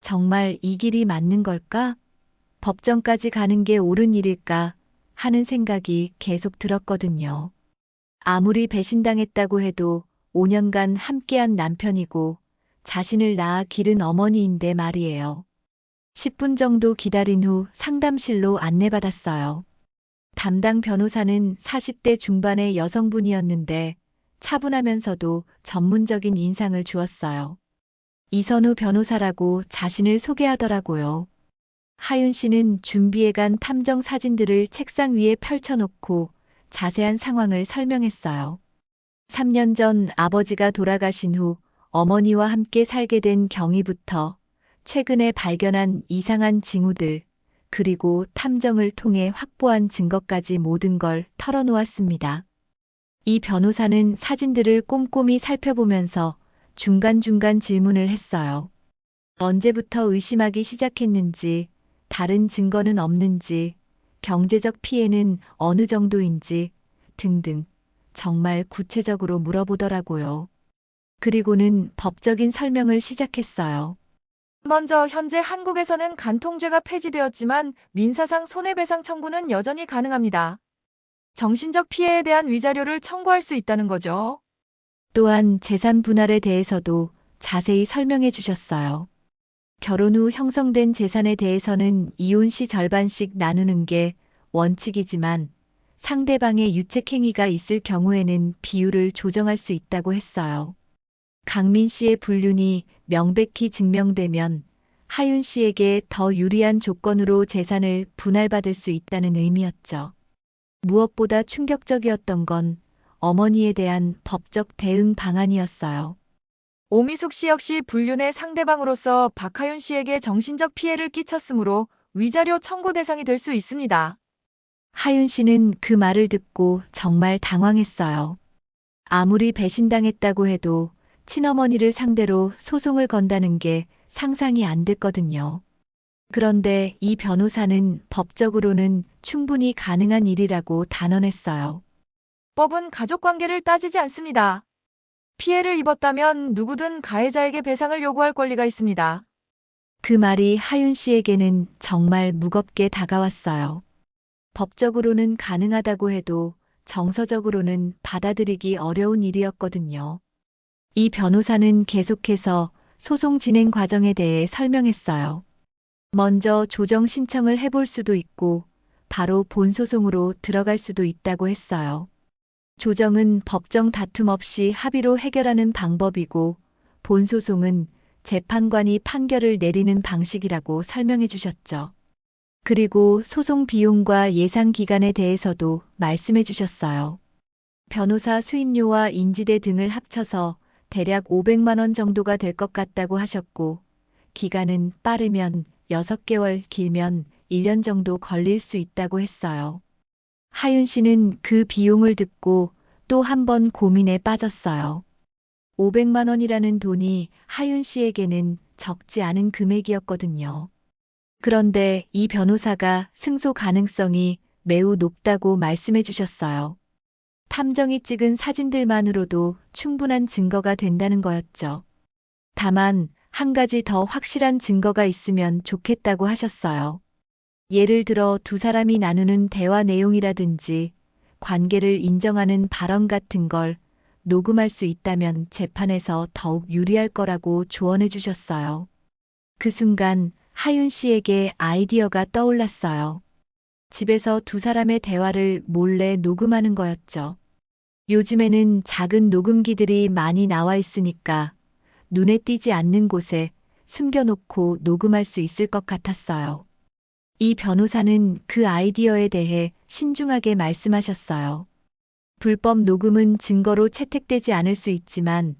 정말 이 길이 맞는 걸까? 법정까지 가는 게 옳은 일일까? 하는 생각이 계속 들었거든요. 아무리 배신당했다고 해도 5년간 함께한 남편이고 자신을 낳아 기른 어머니인데 말이에요. 10분 정도 기다린 후 상담실로 안내받았어요. 담당 변호사는 40대 중반의 여성분이었는데 차분하면서도 전문적인 인상을 주었어요. 이선우 변호사라고 자신을 소개하더라고요. 하윤 씨는 준비해간 탐정 사진들을 책상 위에 펼쳐놓고 자세한 상황을 설명했어요. 3년 전 아버지가 돌아가신 후 어머니와 함께 살게 된 경위부터 최근에 발견한 이상한 징후들, 그리고 탐정을 통해 확보한 증거까지 모든 걸 털어놓았습니다. 이 변호사는 사진들을 꼼꼼히 살펴보면서 중간중간 질문을 했어요. 언제부터 의심하기 시작했는지, 다른 증거는 없는지, 경제적 피해는 어느 정도인지 등등 정말 구체적으로 물어보더라고요. 그리고는 법적인 설명을 시작했어요. 먼저 현재 한국에서는 간통죄가 폐지되었지만 민사상 손해배상 청구는 여전히 가능합니다. 정신적 피해에 대한 위자료를 청구할 수 있다는 거죠. 또한 재산 분할에 대해서도 자세히 설명해 주셨어요. 결혼 후 형성된 재산에 대해서는 이혼 시 절반씩 나누는 게 원칙이지만 상대방의 유책행위가 있을 경우에는 비율을 조정할 수 있다고 했어요. 강민 씨의 불륜이 명백히 증명되면 하윤 씨에게 더 유리한 조건으로 재산을 분할받을 수 있다는 의미였죠. 무엇보다 충격적이었던 건 어머니에 대한 법적 대응 방안이었어요. 오미숙 씨 역시 불륜의 상대방으로서 박하윤 씨에게 정신적 피해를 끼쳤으므로 위자료 청구 대상이 될 수 있습니다. 하윤 씨는 그 말을 듣고 정말 당황했어요. 아무리 배신당했다고 해도 친어머니를 상대로 소송을 건다는 게 상상이 안 됐거든요. 그런데 이 변호사는 법적으로는 충분히 가능한 일이라고 단언했어요. 법은 가족관계를 따지지 않습니다. 피해를 입었다면 누구든 가해자에게 배상을 요구할 권리가 있습니다. 그 말이 하윤 씨에게는 정말 무겁게 다가왔어요. 법적으로는 가능하다고 해도 정서적으로는 받아들이기 어려운 일이었거든요. 이 변호사는 계속해서 소송 진행 과정에 대해 설명했어요. 먼저 조정 신청을 해볼 수도 있고 바로 본소송으로 들어갈 수도 있다고 했어요. 조정은 법정 다툼 없이 합의로 해결하는 방법이고 본소송은 재판관이 판결을 내리는 방식이라고 설명해 주셨죠. 그리고 소송 비용과 예상 기간에 대해서도 말씀해 주셨어요. 변호사 수임료와 인지대 등을 합쳐서 대략 500만 원 정도가 될 것 같다고 하셨고 기간은 빠르면 6개월, 길면 1년 정도 걸릴 수 있다고 했어요. 하윤 씨는 그 비용을 듣고 또 한 번 고민에 빠졌어요. 500만 원이라는 돈이 하윤 씨에게는 적지 않은 금액이었거든요. 그런데 이 변호사가 승소 가능성이 매우 높다고 말씀해 주셨어요. 탐정이 찍은 사진들만으로도 충분한 증거가 된다는 거였죠. 다만 한 가지 더 확실한 증거가 있으면 좋겠다고 하셨어요. 예를 들어 두 사람이 나누는 대화 내용이라든지 관계를 인정하는 발언 같은 걸 녹음할 수 있다면 재판에서 더욱 유리할 거라고 조언해 주셨어요. 그 순간 하윤 씨에게 아이디어가 떠올랐어요. 집에서 두 사람의 대화를 몰래 녹음하는 거였죠. 요즘에는 작은 녹음기들이 많이 나와 있으니까 눈에 띄지 않는 곳에 숨겨놓고 녹음할 수 있을 것 같았어요. 이 변호사는 그 아이디어에 대해 신중하게 말씀하셨어요. 불법 녹음은 증거로 채택되지 않을 수 있지만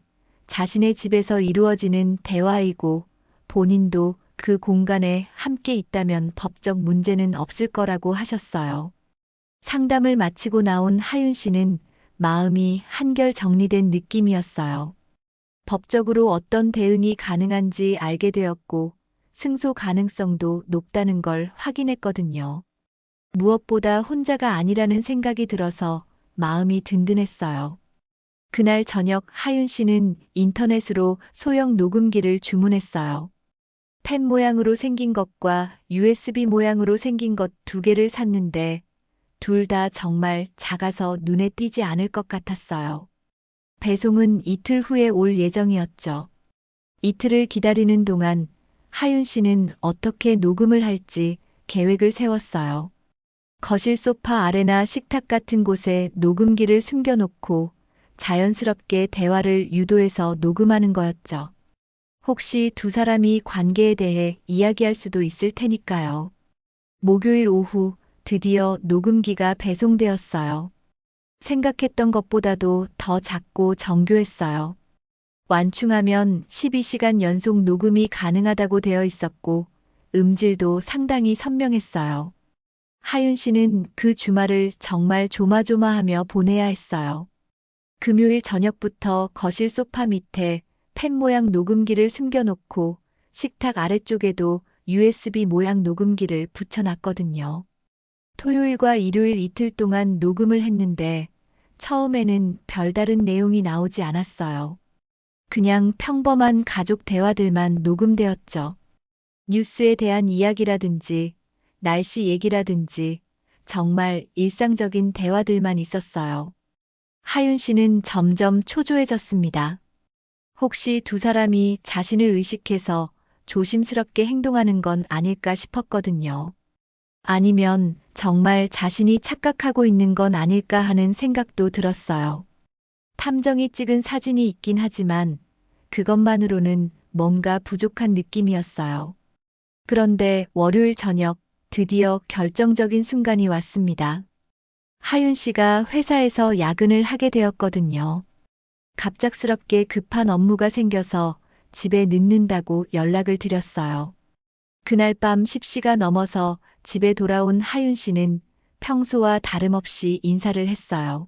자신의 집에서 이루어지는 대화이고 본인도 그 공간에 함께 있다면 법적 문제는 없을 거라고 하셨어요. 상담을 마치고 나온 하윤 씨는 마음이 한결 정리된 느낌이었어요. 법적으로 어떤 대응이 가능한지 알게 되었고 승소 가능성도 높다는 걸 확인했거든요. 무엇보다 혼자가 아니라는 생각이 들어서 마음이 든든했어요. 그날 저녁 하윤 씨는 인터넷으로 소형 녹음기를 주문했어요. 펜 모양으로 생긴 것과 USB 모양으로 생긴 것 2개를 샀는데 둘 다 정말 작아서 눈에 띄지 않을 것 같았어요. 배송은 이틀 후에 올 예정이었죠. 이틀을 기다리는 동안 하윤 씨는 어떻게 녹음을 할지 계획을 세웠어요. 거실 소파 아래나 식탁 같은 곳에 녹음기를 숨겨놓고 자연스럽게 대화를 유도해서 녹음하는 거였죠. 혹시 두 사람이 관계에 대해 이야기할 수도 있을 테니까요. 목요일 오후 드디어 녹음기가 배송되었어요. 생각했던 것보다도 더 작고 정교했어요. 완충하면 12시간 연속 녹음이 가능하다고 되어 있었고 음질도 상당히 선명했어요. 하윤 씨는 그 주말을 정말 조마조마하며 보내야 했어요. 금요일 저녁부터 거실 소파 밑에 펜 모양 녹음기를 숨겨놓고 식탁 아래쪽에도 USB 모양 녹음기를 붙여놨거든요. 토요일과 일요일 이틀 동안 녹음을 했는데 처음에는 별다른 내용이 나오지 않았어요. 그냥 평범한 가족 대화들만 녹음되었죠. 뉴스에 대한 이야기라든지 날씨 얘기라든지 정말 일상적인 대화들만 있었어요. 하윤 씨는 점점 초조해졌습니다. 혹시 두 사람이 자신을 의식해서 조심스럽게 행동하는 건 아닐까 싶었거든요. 아니면 정말 자신이 착각하고 있는 건 아닐까 하는 생각도 들었어요. 탐정이 찍은 사진이 있긴 하지만 그것만으로는 뭔가 부족한 느낌이었어요. 그런데 월요일 저녁 드디어 결정적인 순간이 왔습니다. 하윤 씨가 회사에서 야근을 하게 되었거든요. 갑작스럽게 급한 업무가 생겨서 집에 늦는다고 연락을 드렸어요. 그날 밤 10시가 넘어서 집에 돌아온 하윤 씨는 평소와 다름없이 인사를 했어요.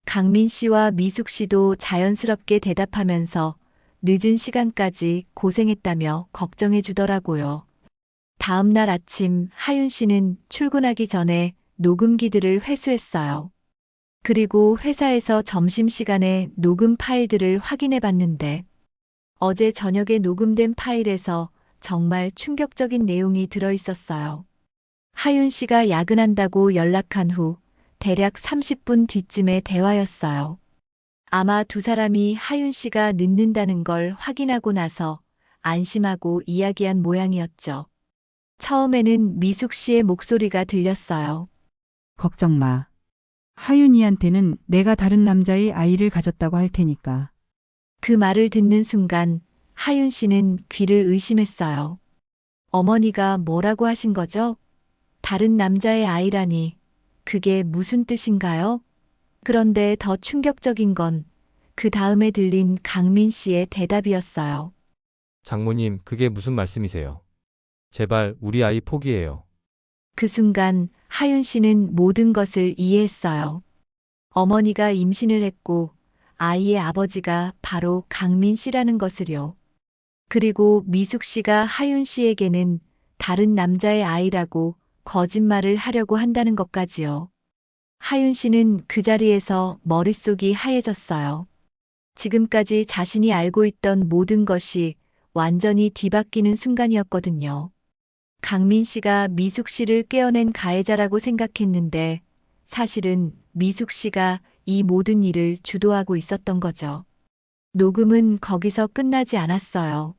강민 씨와 미숙 씨도 자연스럽게 대답하면서 늦은 시간까지 고생했다며 걱정해 주더라고요. 다음 날 아침 하윤 씨는 출근하기 전에 녹음기들을 회수했어요. 그리고 회사에서 점심시간에 녹음 파일들을 확인해 봤는데 어제 저녁에 녹음된 파일에서 정말 충격적인 내용이 들어 있었어요. 하윤 씨가 야근한다고 연락한 후 대략 30분 뒤쯤의 대화였어요. 아마 두 사람이 하윤 씨가 늦는다는 걸 확인하고 나서 안심하고 이야기한 모양이었죠. 처음에는 미숙 씨의 목소리가 들렸어요. 걱정 마. 하윤이한테는 내가 다른 남자의 아이를 가졌다고 할 테니까. 그 말을 듣는 순간 하윤 씨는 귀를 의심했어요. 어머니가 뭐라고 하신 거죠? 다른 남자의 아이라니 그게 무슨 뜻인가요? 그런데 더 충격적인 건 그 다음에 들린 강민 씨의 대답이었어요. 장모님, 그게 무슨 말씀이세요? 제발 우리 아이 포기해요. 그 순간 하윤 씨는 모든 것을 이해했어요. 어머니가 임신을 했고 아이의 아버지가 바로 강민 씨라는 것을요. 그리고 미숙 씨가 하윤 씨에게는 다른 남자의 아이라고 거짓말을 하려고 한다는 것까지요. 하윤 씨는 그 자리에서 머릿속이 하얘졌어요. 지금까지 자신이 알고 있던 모든 것이 완전히 뒤바뀌는 순간이었거든요. 강민 씨가 미숙 씨를 꿰어낸 가해자라고 생각했는데 사실은 미숙 씨가 이 모든 일을 주도하고 있었던 거죠. 녹음은 거기서 끝나지 않았어요.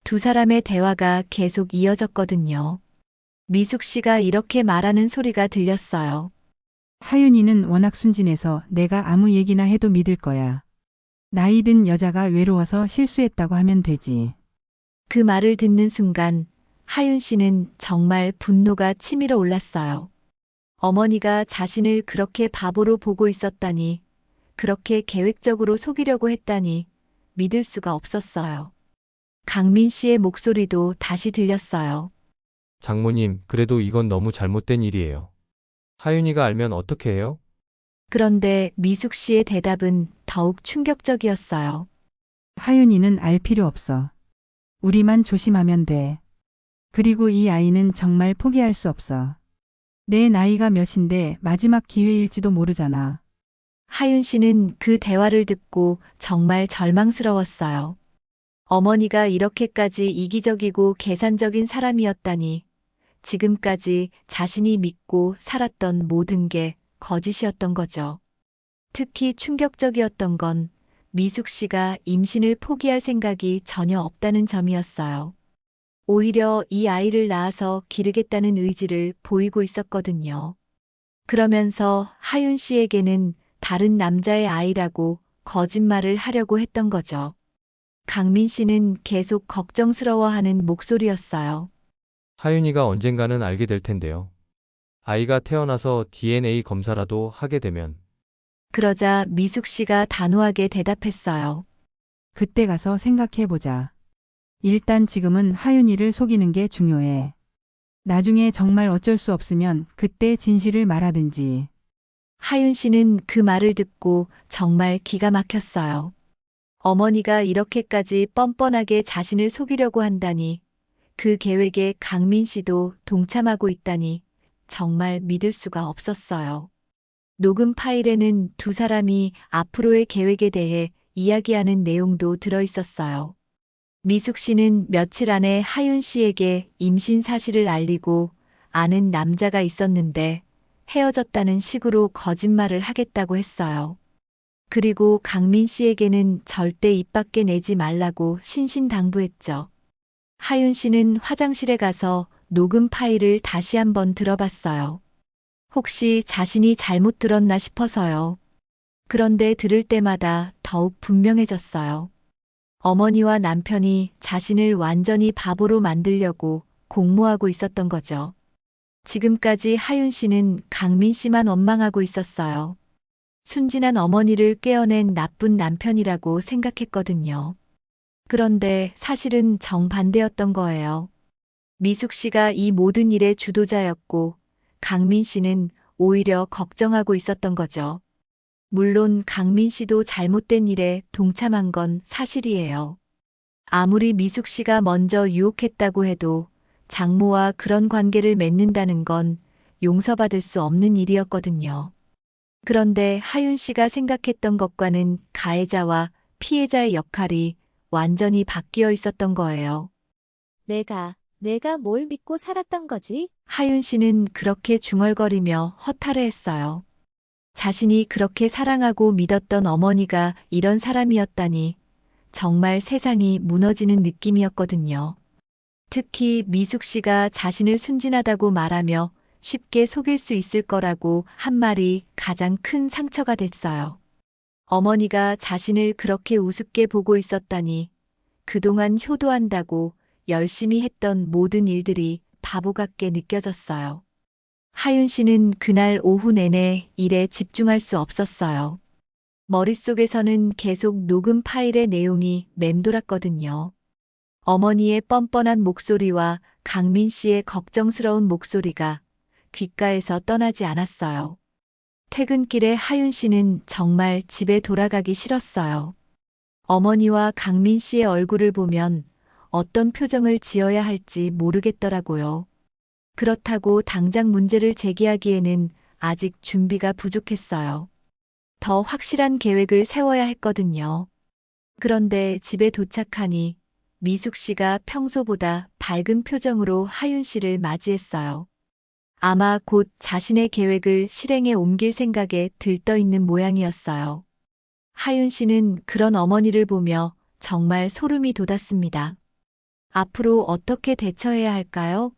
두 사람의 대화가 계속 이어졌거든요. 미숙 씨가 이렇게 말하는 소리가 들렸어요. 하윤이는 워낙 순진해서 내가 아무 얘기나 해도 믿을 거야. 나이 든 여자가 외로워서 실수했다고 하면 되지. 그 말을 듣는 순간 하윤 씨는 정말 분노가 치밀어 올랐어요. 어머니가 자신을 그렇게 바보로 보고 있었다니, 그렇게 계획적으로 속이려고 했다니 믿을 수가 없었어요. 강민 씨의 목소리도 다시 들렸어요. 장모님, 그래도 이건 너무 잘못된 일이에요. 하윤이가 알면 어떻게 해요? 그런데 미숙 씨의 대답은 더욱 충격적이었어요. 하윤이는 알 필요 없어. 우리만 조심하면 돼. 그리고 이 아이는 정말 포기할 수 없어. 내 나이가 몇인데 마지막 기회일지도 모르잖아. 하윤 씨는 그 대화를 듣고 정말 절망스러웠어요. 어머니가 이렇게까지 이기적이고 계산적인 사람이었다니, 지금까지 자신이 믿고 살았던 모든 게 거짓이었던 거죠. 특히 충격적이었던 건 미숙 씨가 임신을 포기할 생각이 전혀 없다는 점이었어요. 오히려 이 아이를 낳아서 기르겠다는 의지를 보이고 있었거든요. 그러면서 하윤 씨에게는 다른 남자의 아이라고 거짓말을 하려고 했던 거죠. 강민 씨는 계속 걱정스러워하는 목소리였어요. 하윤이가 언젠가는 알게 될 텐데요. 아이가 태어나서 DNA 검사라도 하게 되면 그러자 미숙 씨가 단호하게 대답했어요. 그때 가서 생각해보자. 일단 지금은 하윤이를 속이는 게 중요해. 나중에 정말 어쩔 수 없으면 그때 진실을 말하든지. 하윤 씨는 그 말을 듣고 정말 기가 막혔어요. 어머니가 이렇게까지 뻔뻔하게 자신을 속이려고 한다니, 그 계획에 강민 씨도 동참하고 있다니, 정말 믿을 수가 없었어요. 녹음 파일에는 두 사람이 앞으로의 계획에 대해 이야기하는 내용도 들어 있었어요. 미숙 씨는 며칠 안에 하윤 씨에게 임신 사실을 알리고 아는 남자가 있었는데 헤어졌다는 식으로 거짓말을 하겠다고 했어요. 그리고 강민 씨에게는 절대 입 밖에 내지 말라고 신신당부했죠. 하윤 씨는 화장실에 가서 녹음 파일을 다시 한번 들어봤어요. 혹시 자신이 잘못 들었나 싶어서요. 그런데 들을 때마다 더욱 분명해졌어요. 어머니와 남편이 자신을 완전히 바보로 만들려고 공모하고 있었던 거죠. 지금까지 하윤 씨는 강민 씨만 원망하고 있었어요. 순진한 어머니를 깨어낸 나쁜 남편이라고 생각했거든요. 그런데 사실은 정반대였던 거예요. 미숙 씨가 이 모든 일의 주도자였고 강민 씨는 오히려 걱정하고 있었던 거죠. 물론 강민 씨도 잘못된 일에 동참한 건 사실이에요. 아무리 미숙 씨가 먼저 유혹했다고 해도 장모와 그런 관계를 맺는다는 건 용서받을 수 없는 일이었거든요. 그런데 하윤 씨가 생각했던 것과는 가해자와 피해자의 역할이 완전히 바뀌어 있었던 거예요. 내가 뭘 믿고 살았던 거지? 하윤 씨는 그렇게 중얼거리며 허탈해했어요. 자신이 그렇게 사랑하고 믿었던 어머니가 이런 사람이었다니 정말 세상이 무너지는 느낌이었거든요. 특히 미숙 씨가 자신을 순진하다고 말하며 쉽게 속일 수 있을 거라고 한 말이 가장 큰 상처가 됐어요. 어머니가 자신을 그렇게 우습게 보고 있었다니 그동안 효도한다고 열심히 했던 모든 일들이 바보 같게 느껴졌어요. 하윤 씨는 그날 오후 내내 일에 집중할 수 없었어요. 머릿속에서는 계속 녹음 파일의 내용이 맴돌았거든요. 어머니의 뻔뻔한 목소리와 강민 씨의 걱정스러운 목소리가 귓가에서 떠나지 않았어요. 퇴근길에 하윤 씨는 정말 집에 돌아가기 싫었어요. 어머니와 강민 씨의 얼굴을 보면 어떤 표정을 지어야 할지 모르겠더라고요. 그렇다고 당장 문제를 제기하기에는 아직 준비가 부족했어요. 더 확실한 계획을 세워야 했거든요. 그런데 집에 도착하니 미숙 씨가 평소보다 밝은 표정으로 하윤 씨를 맞이했어요. 아마 곧 자신의 계획을 실행에 옮길 생각에 들떠 있는 모양이었어요. 하윤 씨는 그런 어머니를 보며 정말 소름이 돋았습니다. 앞으로 어떻게 대처해야 할까요?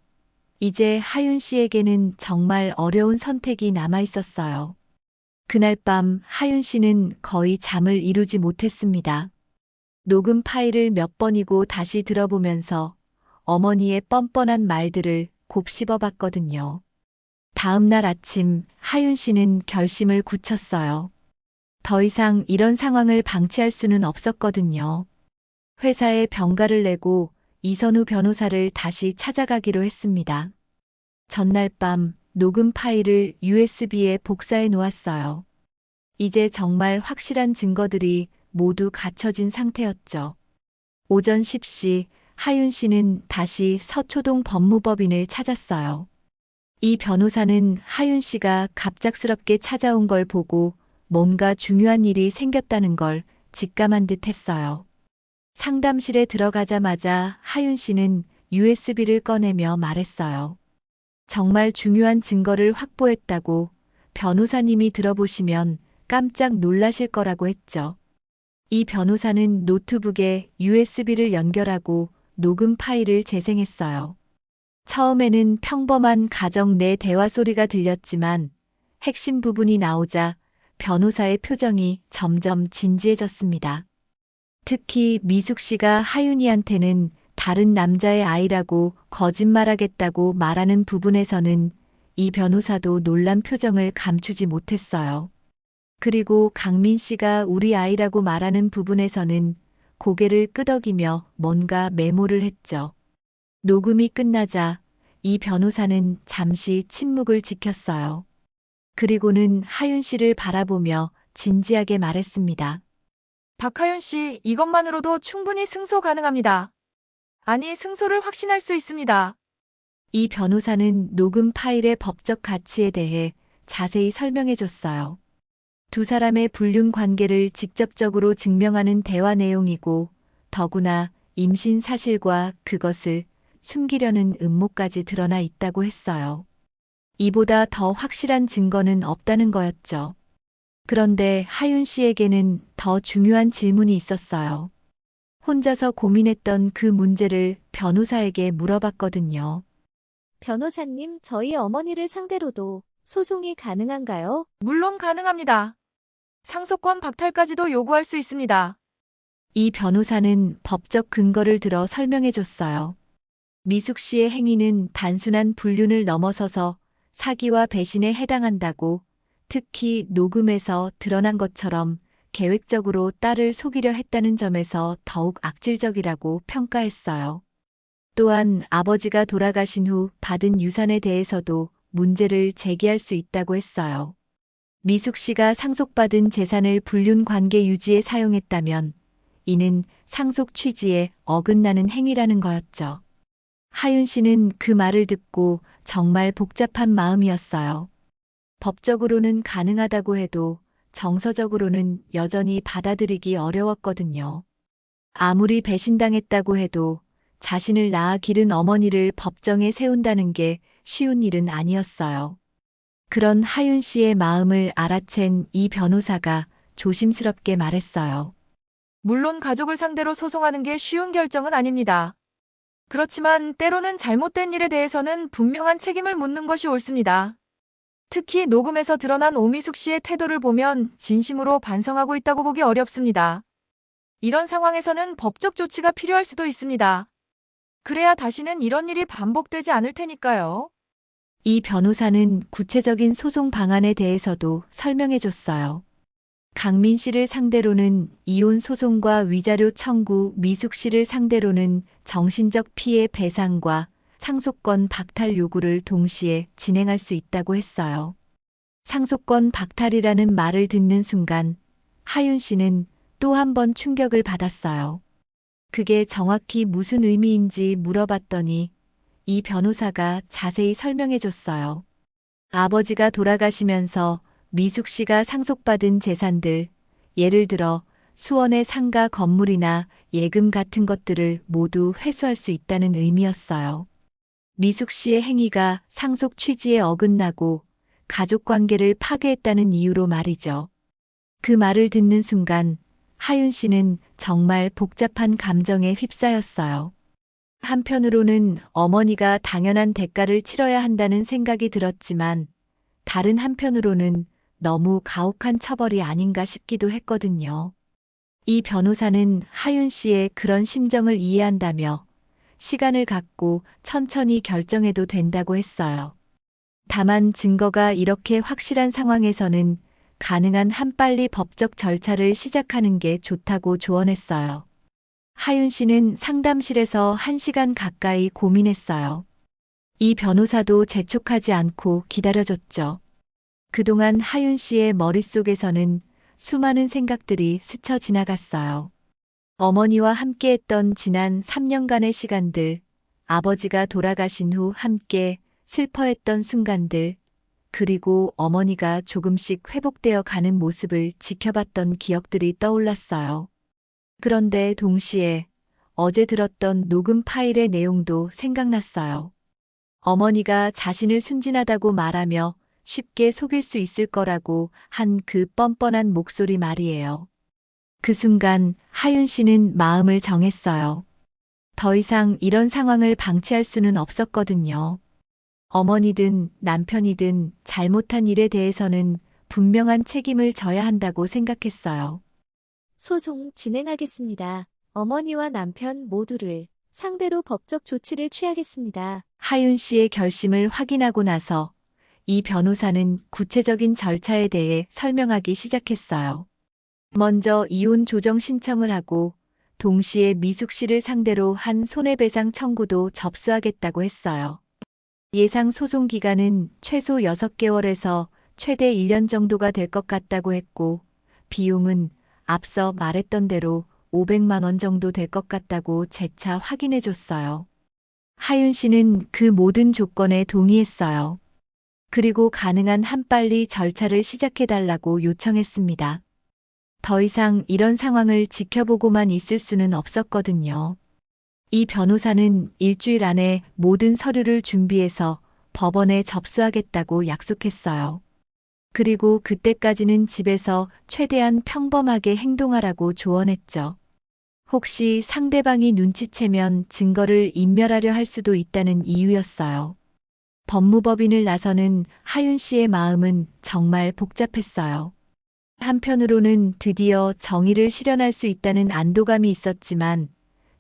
이제 하윤 씨에게는 정말 어려운 선택이 남아 있었어요. 그날 밤 하윤 씨는 거의 잠을 이루지 못했습니다. 녹음 파일을 몇 번이고 다시 들어보면서 어머니의 뻔뻔한 말들을 곱씹어 봤거든요. 다음 날 아침 하윤 씨는 결심을 굳혔어요. 더 이상 이런 상황을 방치할 수는 없었거든요. 회사에 병가를 내고 이선우 변호사를 다시 찾아가기로 했습니다. 전날 밤 녹음 파일을 USB에 복사해 놓았어요. 이제 정말 확실한 증거들이 모두 갖춰진 상태였죠. 오전 10시 하윤 씨는 다시 서초동 법무법인을 찾았어요. 이 변호사는 하윤 씨가 갑작스럽게 찾아온 걸 보고 뭔가 중요한 일이 생겼다는 걸 직감한 듯 했어요. 상담실에 들어가자마자 하윤 씨는 USB를 꺼내며 말했어요. 정말 중요한 증거를 확보했다고 변호사님이 들어보시면 깜짝 놀라실 거라고 했죠. 이 변호사는 노트북에 USB를 연결하고 녹음 파일을 재생했어요. 처음에는 평범한 가정 내 대화 소리가 들렸지만 핵심 부분이 나오자 변호사의 표정이 점점 진지해졌습니다. 특히 미숙 씨가 하윤이한테는 다른 남자의 아이라고 거짓말하겠다고 말하는 부분에서는 이 변호사도 놀란 표정을 감추지 못했어요. 그리고 강민 씨가 우리 아이라고 말하는 부분에서는 고개를 끄덕이며 뭔가 메모를 했죠. 녹음이 끝나자 이 변호사는 잠시 침묵을 지켰어요. 그리고는 하윤 씨를 바라보며 진지하게 말했습니다. 박하윤 씨, 이것만으로도 충분히 승소 가능합니다. 아니, 승소를 확신할 수 있습니다. 이 변호사는 녹음 파일의 법적 가치에 대해 자세히 설명해 줬어요. 두 사람의 불륜 관계를 직접적으로 증명하는 대화 내용이고 더구나 임신 사실과 그것을 숨기려는 음모까지 드러나 있다고 했어요. 이보다 더 확실한 증거는 없다는 거였죠. 그런데 하윤 씨에게는 더 중요한 질문이 있었어요. 혼자서 고민했던 그 문제를 변호사에게 물어봤거든요. 변호사님, 저희 어머니를 상대로도 소송이 가능한가요? 물론 가능합니다. 상속권 박탈까지도 요구할 수 있습니다. 이 변호사는 법적 근거를 들어 설명해 줬어요. 미숙 씨의 행위는 단순한 불륜을 넘어서서 사기와 배신에 해당한다고, 특히 녹음에서 드러난 것처럼 계획적으로 딸을 속이려 했다는 점에서 더욱 악질적이라고 평가했어요. 또한 아버지가 돌아가신 후 받은 유산에 대해서도 문제를 제기할 수 있다고 했어요. 미숙 씨가 상속받은 재산을 불륜 관계 유지에 사용했다면 이는 상속 취지에 어긋나는 행위라는 거였죠. 하윤 씨는 그 말을 듣고 정말 복잡한 마음이었어요. 법적으로는 가능하다고 해도 정서적으로는 여전히 받아들이기 어려웠거든요. 아무리 배신당했다고 해도 자신을 낳아 기른 어머니를 법정에 세운다는 게 쉬운 일은 아니었어요. 그런 하윤 씨의 마음을 알아챈 이 변호사가 조심스럽게 말했어요. 물론 가족을 상대로 소송하는 게 쉬운 결정은 아닙니다. 그렇지만 때로는 잘못된 일에 대해서는 분명한 책임을 묻는 것이 옳습니다. 특히 녹음에서 드러난 오미숙 씨의 태도를 보면 진심으로 반성하고 있다고 보기 어렵습니다. 이런 상황에서는 법적 조치가 필요할 수도 있습니다. 그래야 다시는 이런 일이 반복되지 않을 테니까요. 이 변호사는 구체적인 소송 방안에 대해서도 설명해 줬어요. 강민 씨를 상대로는 이혼 소송과 위자료 청구, 미숙 씨를 상대로는 정신적 피해 배상과 상속권 박탈 요구를 동시에 진행할 수 있다고 했어요. 상속권 박탈이라는 말을 듣는 순간 하윤 씨는 또 한 번 충격을 받았어요. 그게 정확히 무슨 의미인지 물어봤더니 이 변호사가 자세히 설명해 줬어요. 아버지가 돌아가시면서 미숙 씨가 상속받은 재산들, 예를 들어 수원의 상가 건물이나 예금 같은 것들을 모두 회수할 수 있다는 의미였어요. 미숙 씨의 행위가 상속 취지에 어긋나고 가족 관계를 파괴했다는 이유로 말이죠. 그 말을 듣는 순간 하윤 씨는 정말 복잡한 감정에 휩싸였어요. 한편으로는 어머니가 당연한 대가를 치러야 한다는 생각이 들었지만 다른 한편으로는 너무 가혹한 처벌이 아닌가 싶기도 했거든요. 이 변호사는 하윤 씨의 그런 심정을 이해한다며 시간을 갖고 천천히 결정해도 된다고 했어요. 다만 증거가 이렇게 확실한 상황에서는 가능한 한빨리 법적 절차를 시작하는 게 좋다고 조언했어요. 하윤 씨는 상담실에서 1시간 가까이 고민했어요. 이 변호사도 재촉하지 않고 기다려줬죠. 그동안 하윤 씨의 머릿속에서는 수많은 생각들이 스쳐 지나갔어요. 어머니와 함께했던 지난 3년간의 시간들, 아버지가 돌아가신 후 함께 슬퍼했던 순간들, 그리고 어머니가 조금씩 회복되어 가는 모습을 지켜봤던 기억들이 떠올랐어요. 그런데 동시에 어제 들었던 녹음 파일의 내용도 생각났어요. 어머니가 자신을 순진하다고 말하며 쉽게 속일 수 있을 거라고 한 그 뻔뻔한 목소리 말이에요. 그 순간 하윤 씨는 마음을 정했어요. 더 이상 이런 상황을 방치할 수는 없었거든요. 어머니든 남편이든 잘못한 일에 대해서는 분명한 책임을 져야 한다고 생각했어요. 소송 진행하겠습니다. 어머니와 남편 모두를 상대로 법적 조치를 취하겠습니다. 하윤 씨의 결심을 확인하고 나서 이 변호사는 구체적인 절차에 대해 설명하기 시작했어요. 먼저 이혼 조정 신청을 하고 동시에 미숙 씨를 상대로 한 손해배상 청구도 접수하겠다고 했어요. 예상 소송 기간은 최소 6개월에서 최대 1년 정도가 될 것 같다고 했고 비용은 앞서 말했던 대로 500만 원 정도 될 것 같다고 재차 확인해 줬어요. 하윤 씨는 그 모든 조건에 동의했어요. 그리고 가능한 한 빨리 절차를 시작해달라고 요청했습니다. 더 이상 이런 상황을 지켜보고만 있을 수는 없었거든요. 이 변호사는 일주일 안에 모든 서류를 준비해서 법원에 접수하겠다고 약속했어요. 그리고 그때까지는 집에서 최대한 평범하게 행동하라고 조언했죠. 혹시 상대방이 눈치채면 증거를 인멸하려 할 수도 있다는 이유였어요. 법무법인을 나서는 하윤 씨의 마음은 정말 복잡했어요. 한편으로는 드디어 정의를 실현할 수 있다는 안도감이 있었지만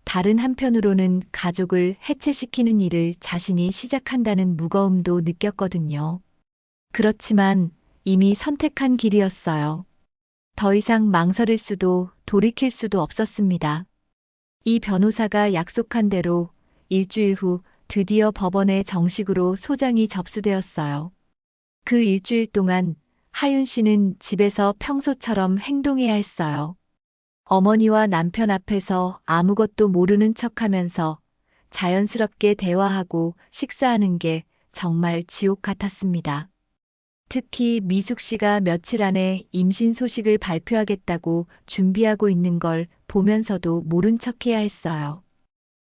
다른 한편으로는 가족을 해체시키는 일을 자신이 시작한다는 무거움도 느꼈거든요. 그렇지만 이미 선택한 길이었어요. 더 이상 망설일 수도 돌이킬 수도 없었습니다. 이 변호사가 약속한 대로 일주일 후 드디어 법원에 정식으로 소장이 접수되었어요. 그 일주일 동안 하윤 씨는 집에서 평소처럼 행동해야 했어요. 어머니와 남편 앞에서 아무것도 모르는 척하면서 자연스럽게 대화하고 식사하는 게 정말 지옥 같았습니다. 특히 미숙 씨가 며칠 안에 임신 소식을 발표하겠다고 준비하고 있는 걸 보면서도 모른 척해야 했어요.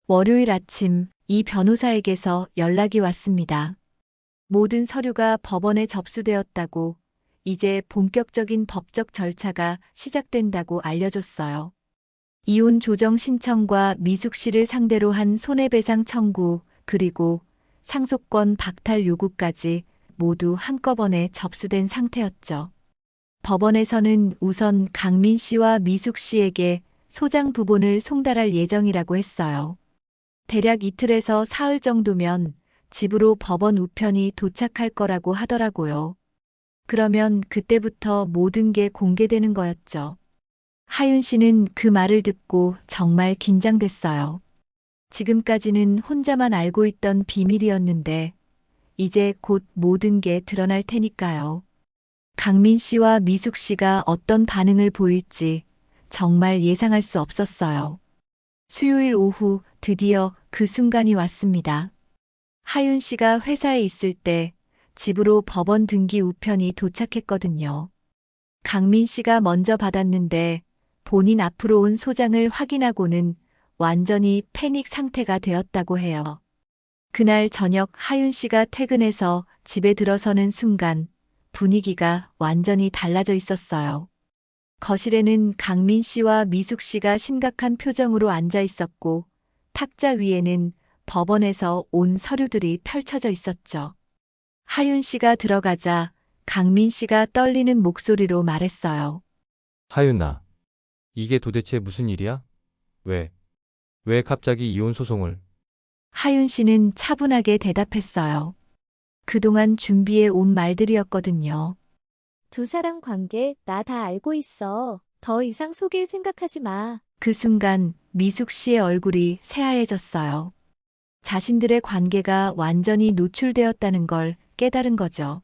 월요일 아침 이 변호사에게서 연락이 왔습니다. 모든 서류가 법원에 접수되었다고 이제 본격적인 법적 절차가 시작된다고 알려줬어요. 이혼 조정 신청과 미숙 씨를 상대로 한 손해배상 청구 그리고 상속권 박탈 요구까지 모두 한꺼번에 접수된 상태였죠. 법원에서는 우선 강민 씨와 미숙 씨에게 소장 부본을 송달할 예정이라고 했어요. 대략 이틀에서 사흘 정도면 집으로 법원 우편이 도착할 거라고 하더라고요. 그러면 그때부터 모든 게 공개되는 거였죠. 하윤 씨는 그 말을 듣고 정말 긴장됐어요. 지금까지는 혼자만 알고 있던 비밀이었는데 이제 곧 모든 게 드러날 테니까요. 강민 씨와 미숙 씨가 어떤 반응을 보일지 정말 예상할 수 없었어요. 수요일 오후 드디어 그 순간이 왔습니다. 하윤 씨가 회사에 있을 때 집으로 법원 등기 우편이 도착했거든요. 강민 씨가 먼저 받았는데 본인 앞으로 온 소장을 확인하고는 완전히 패닉 상태가 되었다고 해요. 그날 저녁 하윤 씨가 퇴근해서 집에 들어서는 순간 분위기가 완전히 달라져 있었어요. 거실에는 강민 씨와 미숙 씨가 심각한 표정으로 앉아 있었고 탁자 위에는 법원에서 온 서류들이 펼쳐져 있었죠. 하윤 씨가 들어가자 강민 씨가 떨리는 목소리로 말했어요. 하윤아, 이게 도대체 무슨 일이야? 왜 갑자기 이혼 소송을? 하윤 씨는 차분하게 대답했어요. 그동안 준비해 온 말들이었거든요. 두 사람 관계 나 다 알고 있어. 더 이상 속일 생각하지 마. 그 순간 미숙 씨의 얼굴이 새하얘졌어요. 자신들의 관계가 완전히 노출되었다는 걸 깨달은 거죠.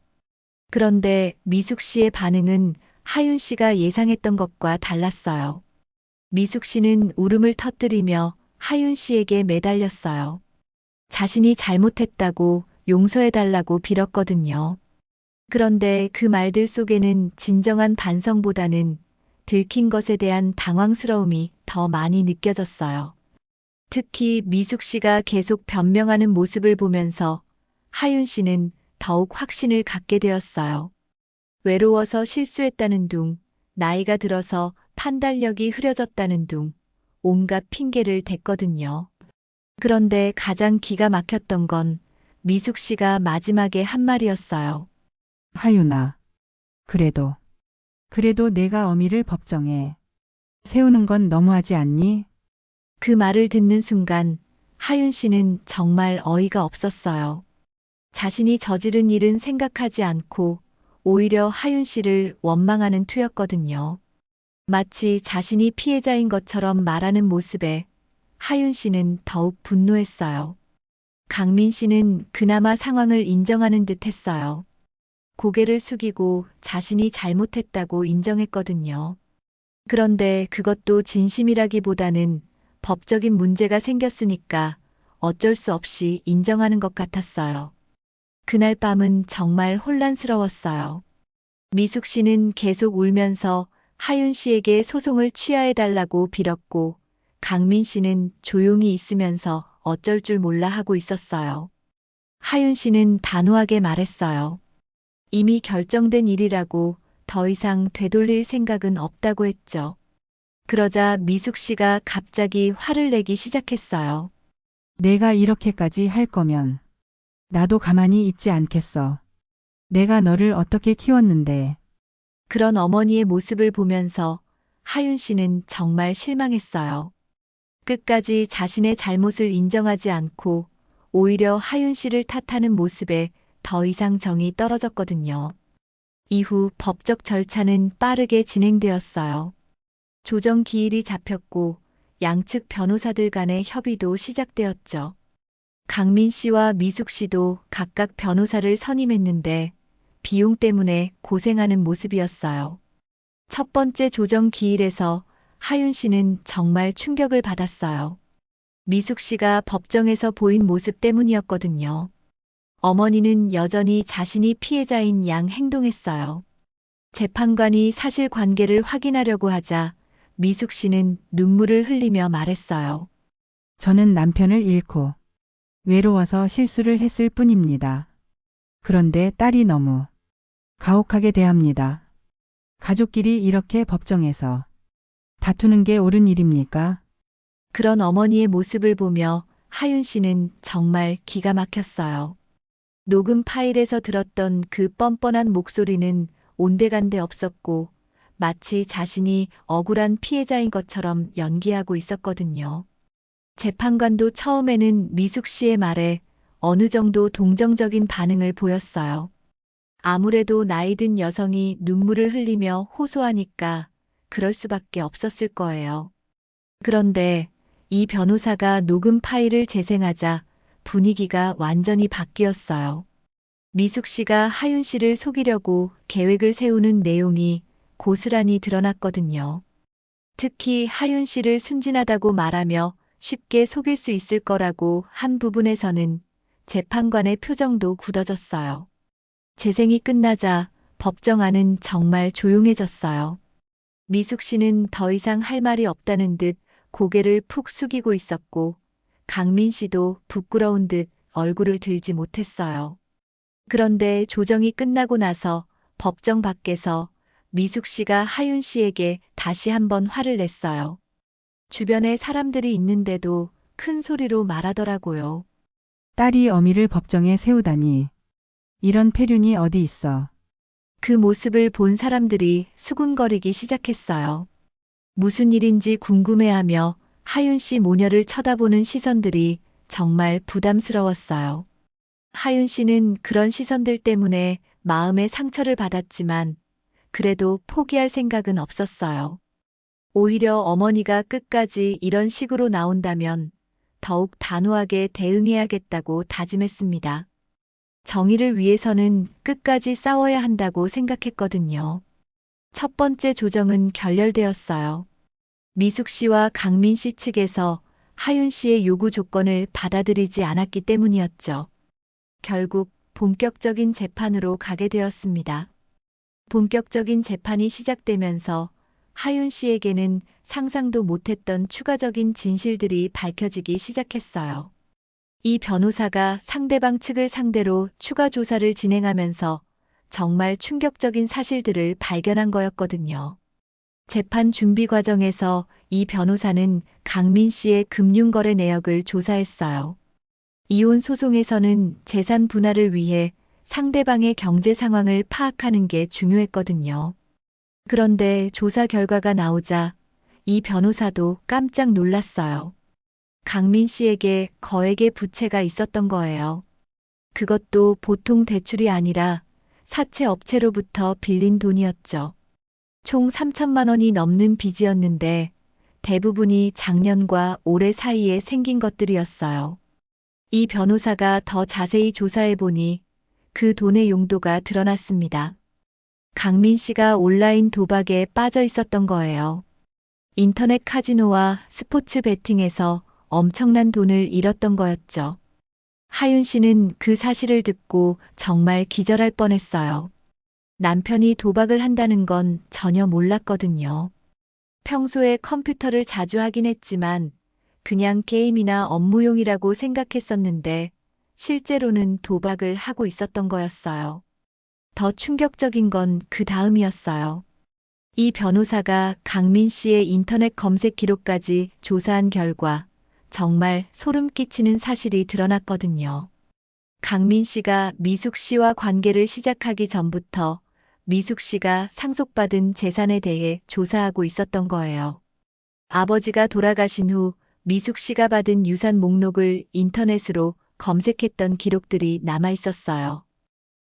그런데 미숙 씨의 반응은 하윤 씨가 예상했던 것과 달랐어요. 미숙 씨는 울음을 터뜨리며 하윤 씨에게 매달렸어요. 자신이 잘못했다고 용서해달라고 빌었거든요. 그런데 그 말들 속에는 진정한 반성보다는 들킨 것에 대한 당황스러움이 더 많이 느껴졌어요. 특히 미숙 씨가 계속 변명하는 모습을 보면서 하윤 씨는 더욱 확신을 갖게 되었어요. 외로워서 실수했다는 둥, 나이가 들어서 판단력이 흐려졌다는 둥, 온갖 핑계를 댔거든요. 그런데 가장 기가 막혔던 건 미숙 씨가 마지막에 한 말이었어요. 하윤아. 그래도 내가 어미를 법정에 세우는 건 너무하지 않니? 그 말을 듣는 순간 하윤 씨는 정말 어이가 없었어요. 자신이 저지른 일은 생각하지 않고 오히려 하윤 씨를 원망하는 투였거든요. 마치 자신이 피해자인 것처럼 말하는 모습에 하윤 씨는 더욱 분노했어요. 강민 씨는 그나마 상황을 인정하는 듯 했어요. 고개를 숙이고 자신이 잘못했다고 인정했거든요. 그런데 그것도 진심이라기보다는 법적인 문제가 생겼으니까 어쩔 수 없이 인정하는 것 같았어요. 그날 밤은 정말 혼란스러웠어요. 미숙 씨는 계속 울면서 하윤 씨에게 소송을 취하해달라고 빌었고, 강민 씨는 조용히 있으면서 어쩔 줄 몰라 하고 있었어요. 하윤 씨는 단호하게 말했어요. 이미 결정된 일이라고 더 이상 되돌릴 생각은 없다고 했죠. 그러자 미숙 씨가 갑자기 화를 내기 시작했어요. 내가 이렇게까지 할 거면 나도 가만히 있지 않겠어. 내가 너를 어떻게 키웠는데. 그런 어머니의 모습을 보면서 하윤 씨는 정말 실망했어요. 끝까지 자신의 잘못을 인정하지 않고 오히려 하윤 씨를 탓하는 모습에 더 이상 정이 떨어졌거든요. 이후 법적 절차는 빠르게 진행되었어요. 조정 기일이 잡혔고 양측 변호사들 간의 협의도 시작되었죠. 강민 씨와 미숙 씨도 각각 변호사를 선임했는데 비용 때문에 고생하는 모습이었어요. 첫 번째 조정 기일에서 하윤 씨는 정말 충격을 받았어요. 미숙 씨가 법정에서 보인 모습 때문이었거든요. 어머니는 여전히 자신이 피해자인 양 행동했어요. 재판관이 사실관계를 확인하려고 하자 미숙 씨는 눈물을 흘리며 말했어요. 저는 남편을 잃고 외로워서 실수를 했을 뿐입니다. 그런데 딸이 너무 가혹하게 대합니다. 가족끼리 이렇게 법정에서 다투는 게 옳은 일입니까? 그런 어머니의 모습을 보며 하윤 씨는 정말 기가 막혔어요. 녹음 파일에서 들었던 그 뻔뻔한 목소리는 온데간데 없었고 마치 자신이 억울한 피해자인 것처럼 연기하고 있었거든요. 재판관도 처음에는 미숙 씨의 말에 어느 정도 동정적인 반응을 보였어요. 아무래도 나이 든 여성이 눈물을 흘리며 호소하니까 그럴 수밖에 없었을 거예요. 그런데 이 변호사가 녹음 파일을 재생하자 분위기가 완전히 바뀌었어요. 미숙 씨가 하윤 씨를 속이려고 계획을 세우는 내용이 고스란히 드러났거든요. 특히 하윤 씨를 순진하다고 말하며 쉽게 속일 수 있을 거라고 한 부분에서는 재판관의 표정도 굳어졌어요. 재생이 끝나자 법정 안은 정말 조용해졌어요. 미숙 씨는 더 이상 할 말이 없다는 듯 고개를 푹 숙이고 있었고 강민 씨도 부끄러운 듯 얼굴을 들지 못했어요. 그런데 조정이 끝나고 나서 법정 밖에서 미숙 씨가 하윤 씨에게 다시 한번 화를 냈어요. 주변에 사람들이 있는데도 큰 소리로 말하더라고요. 딸이 어미를 법정에 세우다니. 이런 폐륜이 어디 있어. 그 모습을 본 사람들이 수군거리기 시작했어요. 무슨 일인지 궁금해하며 하윤 씨 모녀를 쳐다보는 시선들이 정말 부담스러웠어요. 하윤 씨는 그런 시선들 때문에 마음의 상처를 받았지만 그래도 포기할 생각은 없었어요. 오히려 어머니가 끝까지 이런 식으로 나온다면 더욱 단호하게 대응해야겠다고 다짐했습니다. 정의를 위해서는 끝까지 싸워야 한다고 생각했거든요. 첫 번째 조정은 결렬되었어요. 미숙 씨와 강민 씨 측에서 하윤 씨의 요구 조건을 받아들이지 않았기 때문이었죠. 결국 본격적인 재판으로 가게 되었습니다. 본격적인 재판이 시작되면서 하윤 씨에게는 상상도 못했던 추가적인 진실들이 밝혀지기 시작했어요. 이 변호사가 상대방 측을 상대로 추가 조사를 진행하면서 정말 충격적인 사실들을 발견한 거였거든요. 재판 준비 과정에서 이 변호사는 강민 씨의 금융거래 내역을 조사했어요. 이혼 소송에서는 재산 분할을 위해 상대방의 경제 상황을 파악하는 게 중요했거든요. 그런데 조사 결과가 나오자 이 변호사도 깜짝 놀랐어요. 강민 씨에게 거액의 부채가 있었던 거예요. 그것도 보통 대출이 아니라 사채 업체로부터 빌린 돈이었죠. 총 3천만 원이 넘는 빚이었는데 대부분이 작년과 올해 사이에 생긴 것들이었어요. 이 변호사가 더 자세히 조사해 보니 그 돈의 용도가 드러났습니다. 강민 씨가 온라인 도박에 빠져 있었던 거예요. 인터넷 카지노와 스포츠 베팅에서 엄청난 돈을 잃었던 거였죠. 하윤 씨는 그 사실을 듣고 정말 기절할 뻔했어요. 남편이 도박을 한다는 건 전혀 몰랐거든요. 평소에 컴퓨터를 자주 하긴 했지만 그냥 게임이나 업무용이라고 생각했었는데 실제로는 도박을 하고 있었던 거였어요. 더 충격적인 건 그 다음이었어요. 이 변호사가 강민 씨의 인터넷 검색 기록까지 조사한 결과 정말 소름 끼치는 사실이 드러났거든요. 강민 씨가 미숙 씨와 관계를 시작하기 전부터 미숙 씨가 상속받은 재산에 대해 조사하고 있었던 거예요. 아버지가 돌아가신 후 미숙 씨가 받은 유산 목록을 인터넷으로 검색했던 기록들이 남아 있었어요.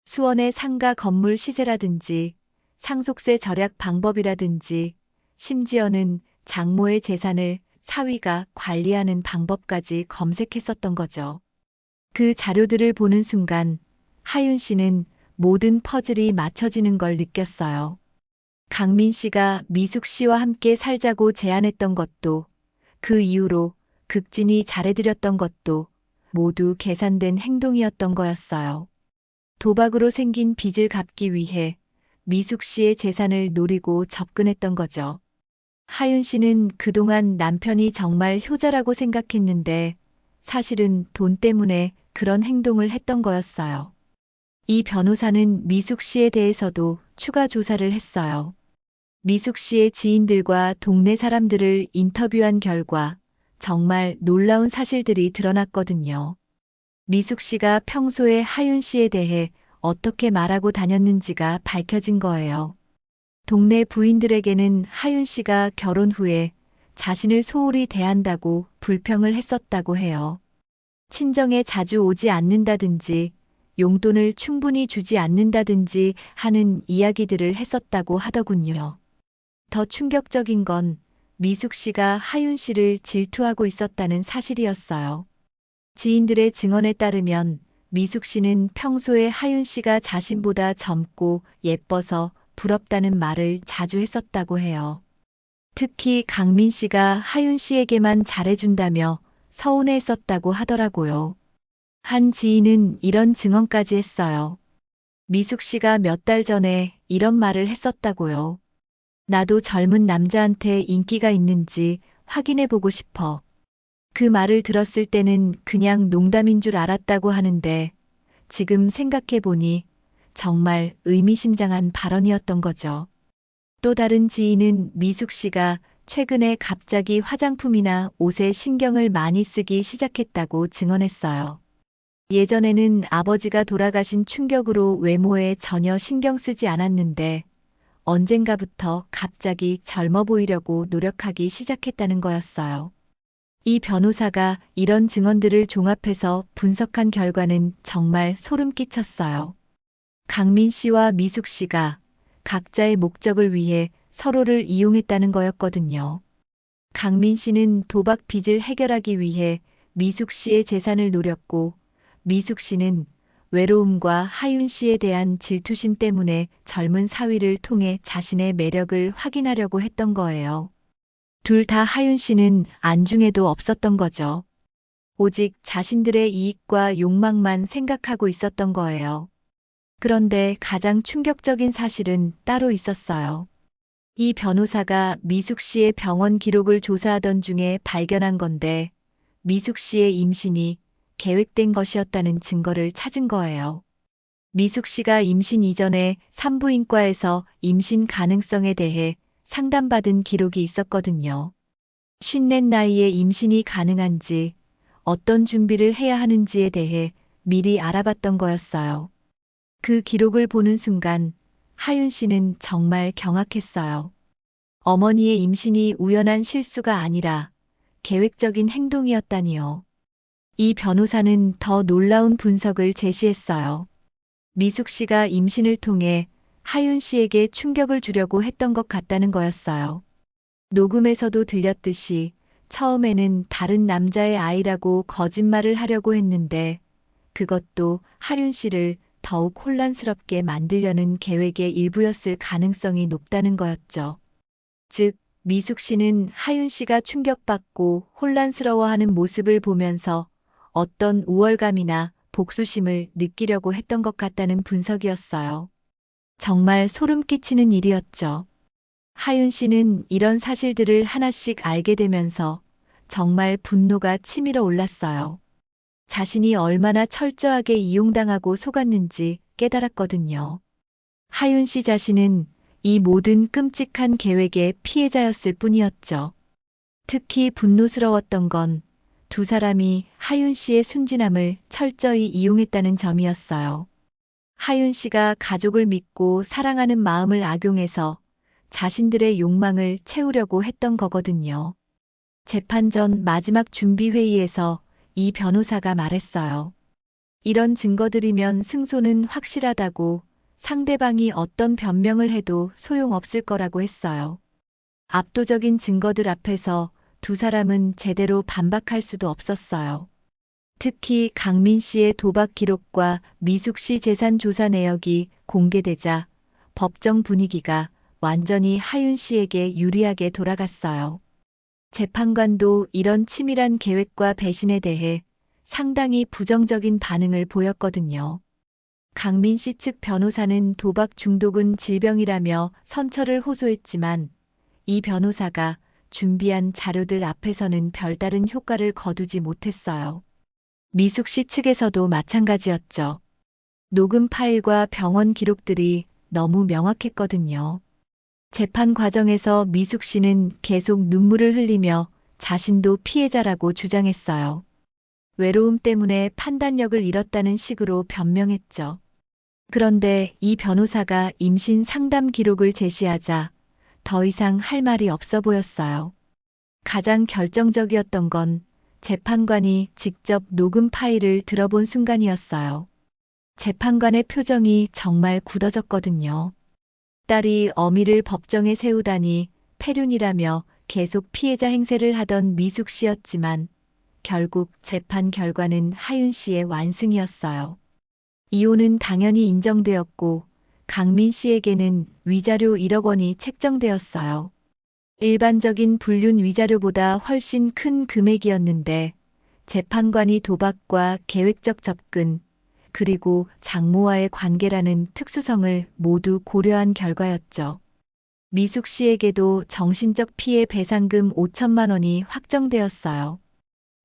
수원의 상가 건물 시세라든지 상속세 절약 방법이라든지 심지어는 장모의 재산을 사위가 관리하는 방법까지 검색했었던 거죠. 그 자료들을 보는 순간 하윤 씨는 모든 퍼즐이 맞춰지는 걸 느꼈어요. 강민 씨가 미숙 씨와 함께 살자고 제안했던 것도 그 이후로 극진히 잘해드렸던 것도 모두 계산된 행동이었던 거였어요. 도박으로 생긴 빚을 갚기 위해 미숙 씨의 재산을 노리고 접근했던 거죠. 하윤 씨는 그동안 남편이 정말 효자라고 생각했는데 사실은 돈 때문에 그런 행동을 했던 거였어요. 이 변호사는 미숙 씨에 대해서도 추가 조사를 했어요. 미숙 씨의 지인들과 동네 사람들을 인터뷰한 결과 정말 놀라운 사실들이 드러났거든요. 미숙 씨가 평소에 하윤 씨에 대해 어떻게 말하고 다녔는지가 밝혀진 거예요. 동네 부인들에게는 하윤 씨가 결혼 후에 자신을 소홀히 대한다고 불평을 했었다고 해요. 친정에 자주 오지 않는다든지 용돈을 충분히 주지 않는다든지 하는 이야기들을 했었다고 하더군요. 더 충격적인 건 미숙 씨가 하윤 씨를 질투하고 있었다는 사실이었어요. 지인들의 증언에 따르면 미숙 씨는 평소에 하윤 씨가 자신보다 젊고 예뻐서 부럽다는 말을 자주 했었다고 해요. 특히 강민 씨가 하윤 씨에게만 잘해준다며 서운해했었다고 하더라고요. 한 지인은 이런 증언까지 했어요. 미숙 씨가 몇 달 전에 이런 말을 했었다고요. 나도 젊은 남자한테 인기가 있는지 확인해보고 싶어. 그 말을 들었을 때는 그냥 농담인 줄 알았다고 하는데 지금 생각해보니 정말 의미심장한 발언이었던 거죠. 또 다른 지인은 미숙 씨가 최근에 갑자기 화장품이나 옷에 신경을 많이 쓰기 시작했다고 증언했어요. 예전에는 아버지가 돌아가신 충격으로 외모에 전혀 신경 쓰지 않았는데 언젠가부터 갑자기 젊어 보이려고 노력하기 시작했다는 거였어요. 이 변호사가 이런 증언들을 종합해서 분석한 결과는 정말 소름 끼쳤어요. 강민 씨와 미숙 씨가 각자의 목적을 위해 서로를 이용했다는 거였거든요. 강민 씨는 도박 빚을 해결하기 위해 미숙 씨의 재산을 노렸고 미숙 씨는 외로움과 하윤 씨에 대한 질투심 때문에 젊은 사위를 통해 자신의 매력을 확인하려고 했던 거예요. 둘 다 하윤 씨는 안중에도 없었던 거죠. 오직 자신들의 이익과 욕망만 생각하고 있었던 거예요. 그런데 가장 충격적인 사실은 따로 있었어요. 이 변호사가 미숙 씨의 병원 기록을 조사하던 중에 발견한 건데 미숙 씨의 임신이 계획된 것이었다는 증거를 찾은 거예요. 미숙 씨가 임신 이전에 산부인과에서 임신 가능성에 대해 상담받은 기록이 있었거든요. 54 나이에 임신이 가능한지 어떤 준비를 해야 하는지에 대해 미리 알아봤던 거였어요. 그 기록을 보는 순간 하윤 씨는 정말 경악했어요. 어머니의 임신이 우연한 실수가 아니라 계획적인 행동이었다니요. 이 변호사는 더 놀라운 분석을 제시했어요. 미숙 씨가 임신을 통해 하윤 씨에게 충격을 주려고 했던 것 같다는 거였어요. 녹음에서도 들렸듯이 처음에는 다른 남자의 아이라고 거짓말을 하려고 했는데 그것도 하윤 씨를 더욱 혼란스럽게 만들려는 계획의 일부였을 가능성이 높다는 거였죠. 즉, 미숙 씨는 하윤 씨가 충격받고 혼란스러워하는 모습을 보면서 어떤 우월감이나 복수심을 느끼려고 했던 것 같다는 분석이었어요. 정말 소름 끼치는 일이었죠. 하윤 씨는 이런 사실들을 하나씩 알게 되면서 정말 분노가 치밀어 올랐어요. 자신이 얼마나 철저하게 이용당하고 속았는지 깨달았거든요. 하윤 씨 자신은 이 모든 끔찍한 계획의 피해자였을 뿐이었죠. 특히 분노스러웠던 건 두 사람이 하윤 씨의 순진함을 철저히 이용했다는 점이었어요. 하윤 씨가 가족을 믿고 사랑하는 마음을 악용해서 자신들의 욕망을 채우려고 했던 거거든요. 재판 전 마지막 준비 회의에서 이 변호사가 말했어요. 이런 증거들이면 승소는 확실하다고, 상대방이 어떤 변명을 해도 소용없을 거라고 했어요. 압도적인 증거들 앞에서 두 사람은 제대로 반박할 수도 없었어요. 특히 강민 씨의 도박 기록과 미숙 씨 재산 조사 내역이 공개되자 법정 분위기가 완전히 하윤 씨에게 유리하게 돌아갔어요. 재판관도 이런 치밀한 계획과 배신에 대해 상당히 부정적인 반응을 보였거든요. 강민 씨 측 변호사는 도박 중독은 질병이라며 선처를 호소했지만 이 변호사가 준비한 자료들 앞에서는 별다른 효과를 거두지 못했어요. 미숙 씨 측에서도 마찬가지였죠. 녹음 파일과 병원 기록들이 너무 명확했거든요. 재판 과정에서 미숙 씨는 계속 눈물을 흘리며 자신도 피해자라고 주장했어요. 외로움 때문에 판단력을 잃었다는 식으로 변명했죠. 그런데 이 변호사가 임신 상담 기록을 제시하자 더 이상 할 말이 없어 보였어요. 가장 결정적이었던 건 재판관이 직접 녹음 파일을 들어본 순간이었어요. 재판관의 표정이 정말 굳어졌거든요. 딸이 어미를 법정에 세우다니 폐륜이라며 계속 피해자 행세를 하던 미숙 씨였지만 결국 재판 결과는 하윤 씨의 완승이었어요. 이혼은 당연히 인정되었고 강민 씨에게는 위자료 1억 원이 책정되었어요. 일반적인 불륜 위자료보다 훨씬 큰 금액이었는데 재판관이 도박과 계획적 접근, 그리고 장모와의 관계라는 특수성을 모두 고려한 결과였죠. 미숙 씨에게도 정신적 피해 배상금 5천만 원이 확정되었어요.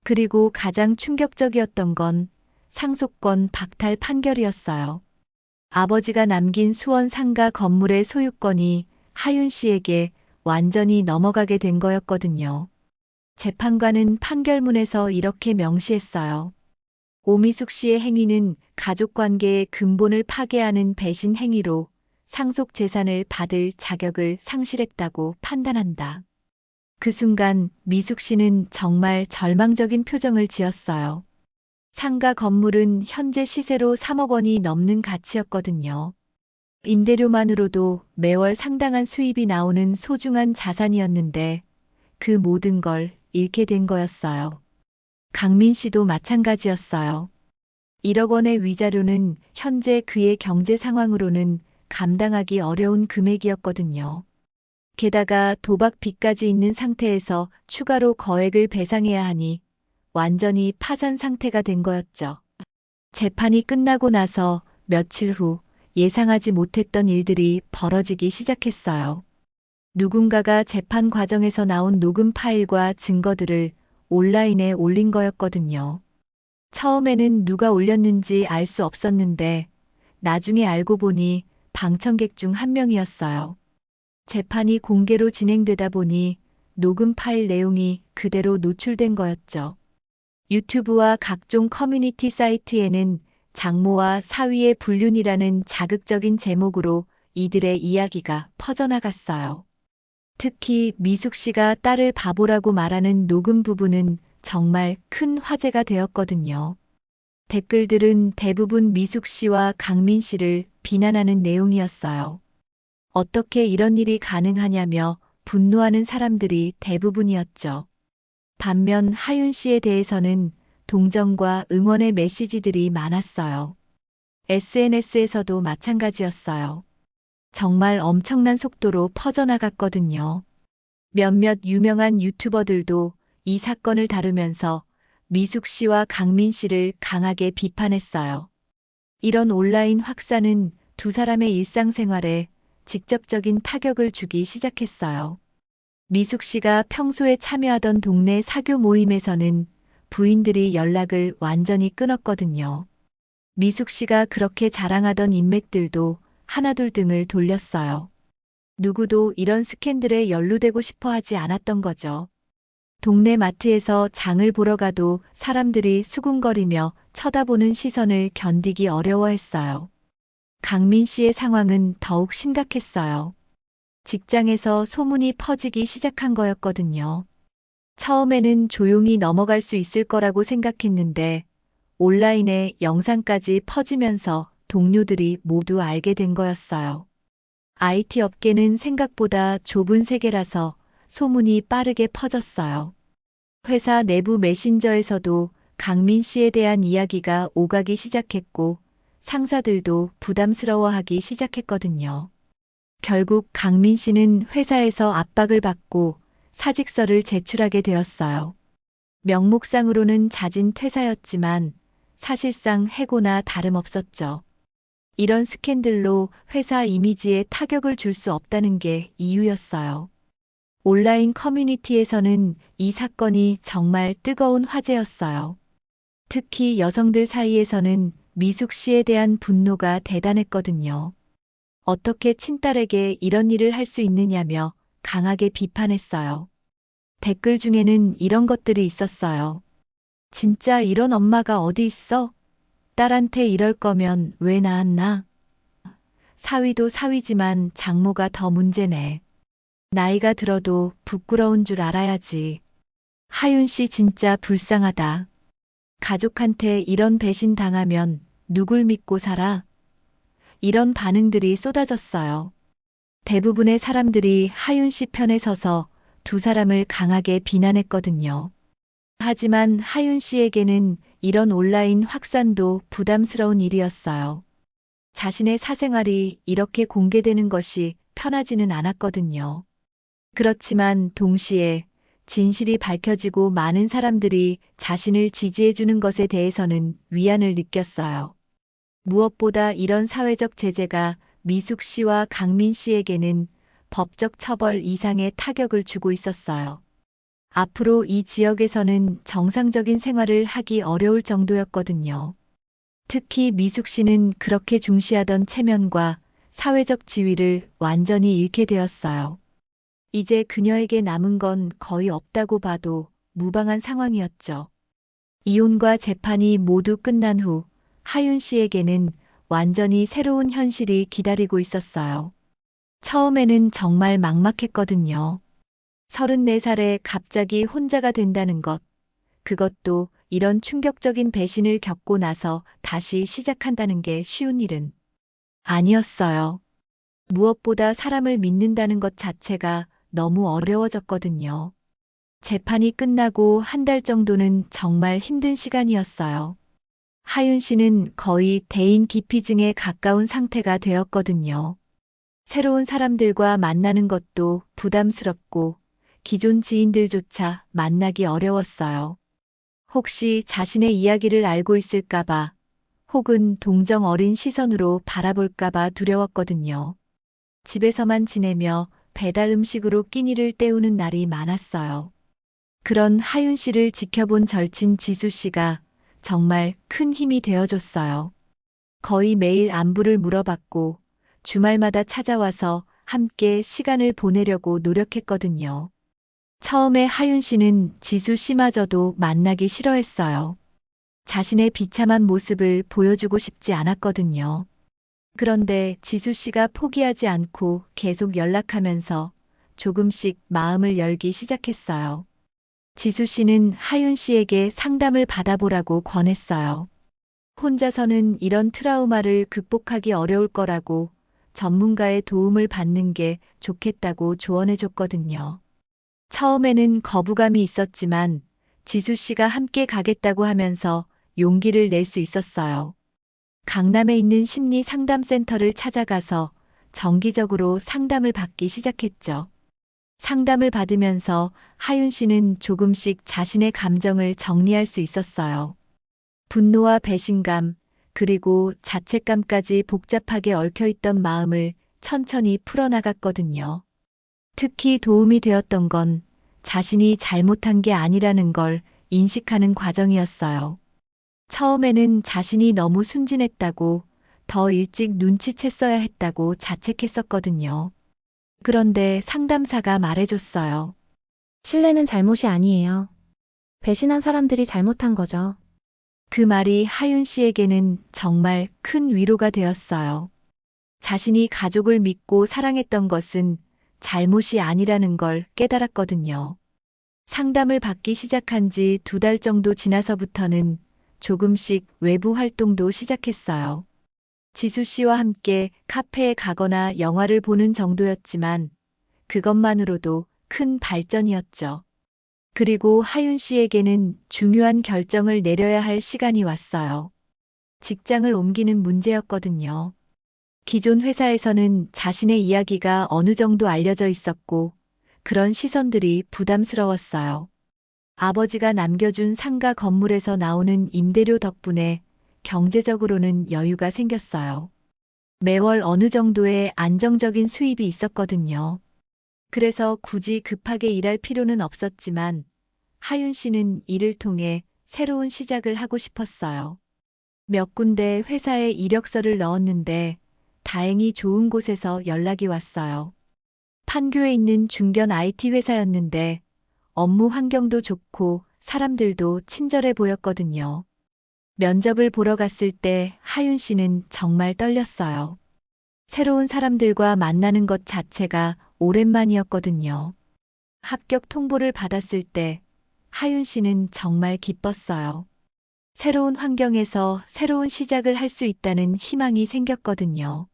그리고 가장 충격적이었던 건 상속권 박탈 판결이었어요. 아버지가 남긴 수원 상가 건물의 소유권이 하윤 씨에게 완전히 넘어가게 된 거였거든요. 재판관은 판결문에서 이렇게 명시했어요. 오미숙 씨의 행위는 가족관계의 근본을 파괴하는 배신 행위로 상속 재산을 받을 자격을 상실했다고 판단한다. 그 순간 미숙 씨는 정말 절망적인 표정을 지었어요. 상가 건물은 현재 시세로 3억 원이 넘는 가치였거든요. 임대료만으로도 매월 상당한 수입이 나오는 소중한 자산이었는데 그 모든 걸 잃게 된 거였어요. 강민 씨도 마찬가지였어요. 1억 원의 위자료는 현재 그의 경제 상황으로는 감당하기 어려운 금액이었거든요. 게다가 도박 빚까지 있는 상태에서 추가로 거액을 배상해야 하니 완전히 파산 상태가 된 거였죠. 재판이 끝나고 나서 며칠 후 예상하지 못했던 일들이 벌어지기 시작했어요. 누군가가 재판 과정에서 나온 녹음 파일과 증거들을 온라인에 올린 거였거든요. 처음에는 누가 올렸는지 알 수 없었는데 나중에 알고 보니 방청객 중 한 명이었어요. 재판이 공개로 진행되다 보니 녹음 파일 내용이 그대로 노출된 거였죠. 유튜브와 각종 커뮤니티 사이트에는 장모와 사위의 불륜이라는 자극적인 제목으로 이들의 이야기가 퍼져나갔어요. 특히 미숙 씨가 딸을 바보라고 말하는 녹음 부분은 정말 큰 화제가 되었거든요. 댓글들은 대부분 미숙 씨와 강민 씨를 비난하는 내용이었어요. 어떻게 이런 일이 가능하냐며 분노하는 사람들이 대부분이었죠. 반면 하윤 씨에 대해서는 동정과 응원의 메시지들이 많았어요. SNS에서도 마찬가지였어요. 정말 엄청난 속도로 퍼져나갔거든요. 몇몇 유명한 유튜버들도 이 사건을 다루면서 미숙 씨와 강민 씨를 강하게 비판했어요. 이런 온라인 확산은 두 사람의 일상생활에 직접적인 타격을 주기 시작했어요. 미숙 씨가 평소에 참여하던 동네 사교 모임에서는 부인들이 연락을 완전히 끊었거든요. 미숙 씨가 그렇게 자랑하던 인맥들도 하나둘 등을 돌렸어요. 누구도 이런 스캔들에 연루되고 싶어 하지 않았던 거죠. 동네 마트에서 장을 보러 가도 사람들이 수군거리며 쳐다보는 시선을 견디기 어려워했어요. 강민 씨의 상황은 더욱 심각했어요. 직장에서 소문이 퍼지기 시작한 거였거든요. 처음에는 조용히 넘어갈 수 있을 거라고 생각했는데 온라인에 영상까지 퍼지면서 동료들이 모두 알게 된 거였어요. IT 업계는 생각보다 좁은 세계라서 소문이 빠르게 퍼졌어요. 회사 내부 메신저에서도 강민 씨에 대한 이야기가 오가기 시작했고 상사들도 부담스러워하기 시작했거든요. 결국 강민 씨는 회사에서 압박을 받고 사직서를 제출하게 되었어요. 명목상으로는 자진 퇴사였지만 사실상 해고나 다름없었죠. 이런 스캔들로 회사 이미지에 타격을 줄 수 없다는 게 이유였어요. 온라인 커뮤니티에서는 이 사건이 정말 뜨거운 화제였어요. 특히 여성들 사이에서는 미숙 씨에 대한 분노가 대단했거든요. 어떻게 친딸에게 이런 일을 할 수 있느냐며 강하게 비판했어요. 댓글 중에는 이런 것들이 있었어요. 진짜 이런 엄마가 어디 있어? 딸한테 이럴 거면 왜 낳았나? 사위도 사위지만 장모가 더 문제네. 나이가 들어도 부끄러운 줄 알아야지. 하윤 씨 진짜 불쌍하다. 가족한테 이런 배신 당하면 누굴 믿고 살아? 이런 반응들이 쏟아졌어요. 대부분의 사람들이 하윤 씨 편에 서서 두 사람을 강하게 비난했거든요. 하지만 하윤 씨에게는 이런 온라인 확산도 부담스러운 일이었어요. 자신의 사생활이 이렇게 공개되는 것이 편하지는 않았거든요. 그렇지만 동시에 진실이 밝혀지고 많은 사람들이 자신을 지지해주는 것에 대해서는 위안을 느꼈어요. 무엇보다 이런 사회적 제재가 미숙 씨와 강민 씨에게는 법적 처벌 이상의 타격을 주고 있었어요. 앞으로 이 지역에서는 정상적인 생활을 하기 어려울 정도였거든요. 특히 미숙 씨는 그렇게 중시하던 체면과 사회적 지위를 완전히 잃게 되었어요. 이제 그녀에게 남은 건 거의 없다고 봐도 무방한 상황이었죠. 이혼과 재판이 모두 끝난 후 하윤 씨에게는 완전히 새로운 현실이 기다리고 있었어요. 처음에는 정말 막막했거든요. 34살에 갑자기 혼자가 된다는 것, 그것도 이런 충격적인 배신을 겪고 나서 다시 시작한다는 게 쉬운 일은 아니었어요. 무엇보다 사람을 믿는다는 것 자체가 너무 어려워졌거든요. 재판이 끝나고 한 달 정도는 정말 힘든 시간이었어요. 하윤 씨는 거의 대인 기피증에 가까운 상태가 되었거든요. 새로운 사람들과 만나는 것도 부담스럽고 기존 지인들조차 만나기 어려웠어요. 혹시 자신의 이야기를 알고 있을까봐 혹은 동정 어린 시선으로 바라볼까봐 두려웠거든요. 집에서만 지내며 배달 음식으로 끼니를 때우는 날이 많았어요. 그런 하윤 씨를 지켜본 절친 지수 씨가 정말 큰 힘이 되어줬어요. 거의 매일 안부를 물어봤고 주말마다 찾아와서 함께 시간을 보내려고 노력했거든요. 처음에 하윤 씨는 지수 씨마저도 만나기 싫어했어요. 자신의 비참한 모습을 보여주고 싶지 않았거든요. 그런데 지수 씨가 포기하지 않고 계속 연락하면서 조금씩 마음을 열기 시작했어요. 지수 씨는 하윤 씨에게 상담을 받아보라고 권했어요. 혼자서는 이런 트라우마를 극복하기 어려울 거라고 전문가의 도움을 받는 게 좋겠다고 조언해줬거든요. 처음에는 거부감이 있었지만 지수 씨가 함께 가겠다고 하면서 용기를 낼 수 있었어요. 강남에 있는 심리 상담센터를 찾아가서 정기적으로 상담을 받기 시작했죠. 상담을 받으면서 하윤 씨는 조금씩 자신의 감정을 정리할 수 있었어요. 분노와 배신감, 그리고 자책감까지 복잡하게 얽혀있던 마음을 천천히 풀어나갔거든요. 특히 도움이 되었던 건 자신이 잘못한 게 아니라는 걸 인식하는 과정이었어요. 처음에는 자신이 너무 순진했다고, 더 일찍 눈치챘어야 했다고 자책했었거든요. 그런데 상담사가 말해줬어요. 신뢰는 잘못이 아니에요. 배신한 사람들이 잘못한 거죠. 그 말이 하윤 씨에게는 정말 큰 위로가 되었어요. 자신이 가족을 믿고 사랑했던 것은 잘못이 아니라는 걸 깨달았거든요. 상담을 받기 시작한 지 2달 정도 지나서부터는 조금씩 외부 활동도 시작했어요. 지수 씨와 함께 카페에 가거나 영화를 보는 정도였지만 그것만으로도 큰 발전이었죠. 그리고 하윤 씨에게는 중요한 결정을 내려야 할 시간이 왔어요. 직장을 옮기는 문제였거든요. 기존 회사에서는 자신의 이야기가 어느 정도 알려져 있었고 그런 시선들이 부담스러웠어요. 아버지가 남겨준 상가 건물에서 나오는 임대료 덕분에 경제적으로는 여유가 생겼어요. 매월 어느 정도의 안정적인 수입이 있었거든요. 그래서 굳이 급하게 일할 필요는 없었지만 하윤 씨는 이를 통해 새로운 시작을 하고 싶었어요. 몇 군데 회사에 이력서를 넣었는데 다행히 좋은 곳에서 연락이 왔어요. 판교에 있는 중견 IT 회사였는데 업무 환경도 좋고 사람들도 친절해 보였거든요. 면접을 보러 갔을 때 하윤 씨는 정말 떨렸어요. 새로운 사람들과 만나는 것 자체가 오랜만이었거든요. 합격 통보를 받았을 때 하윤 씨는 정말 기뻤어요. 새로운 환경에서 새로운 시작을 할 수 있다는 희망이 생겼거든요.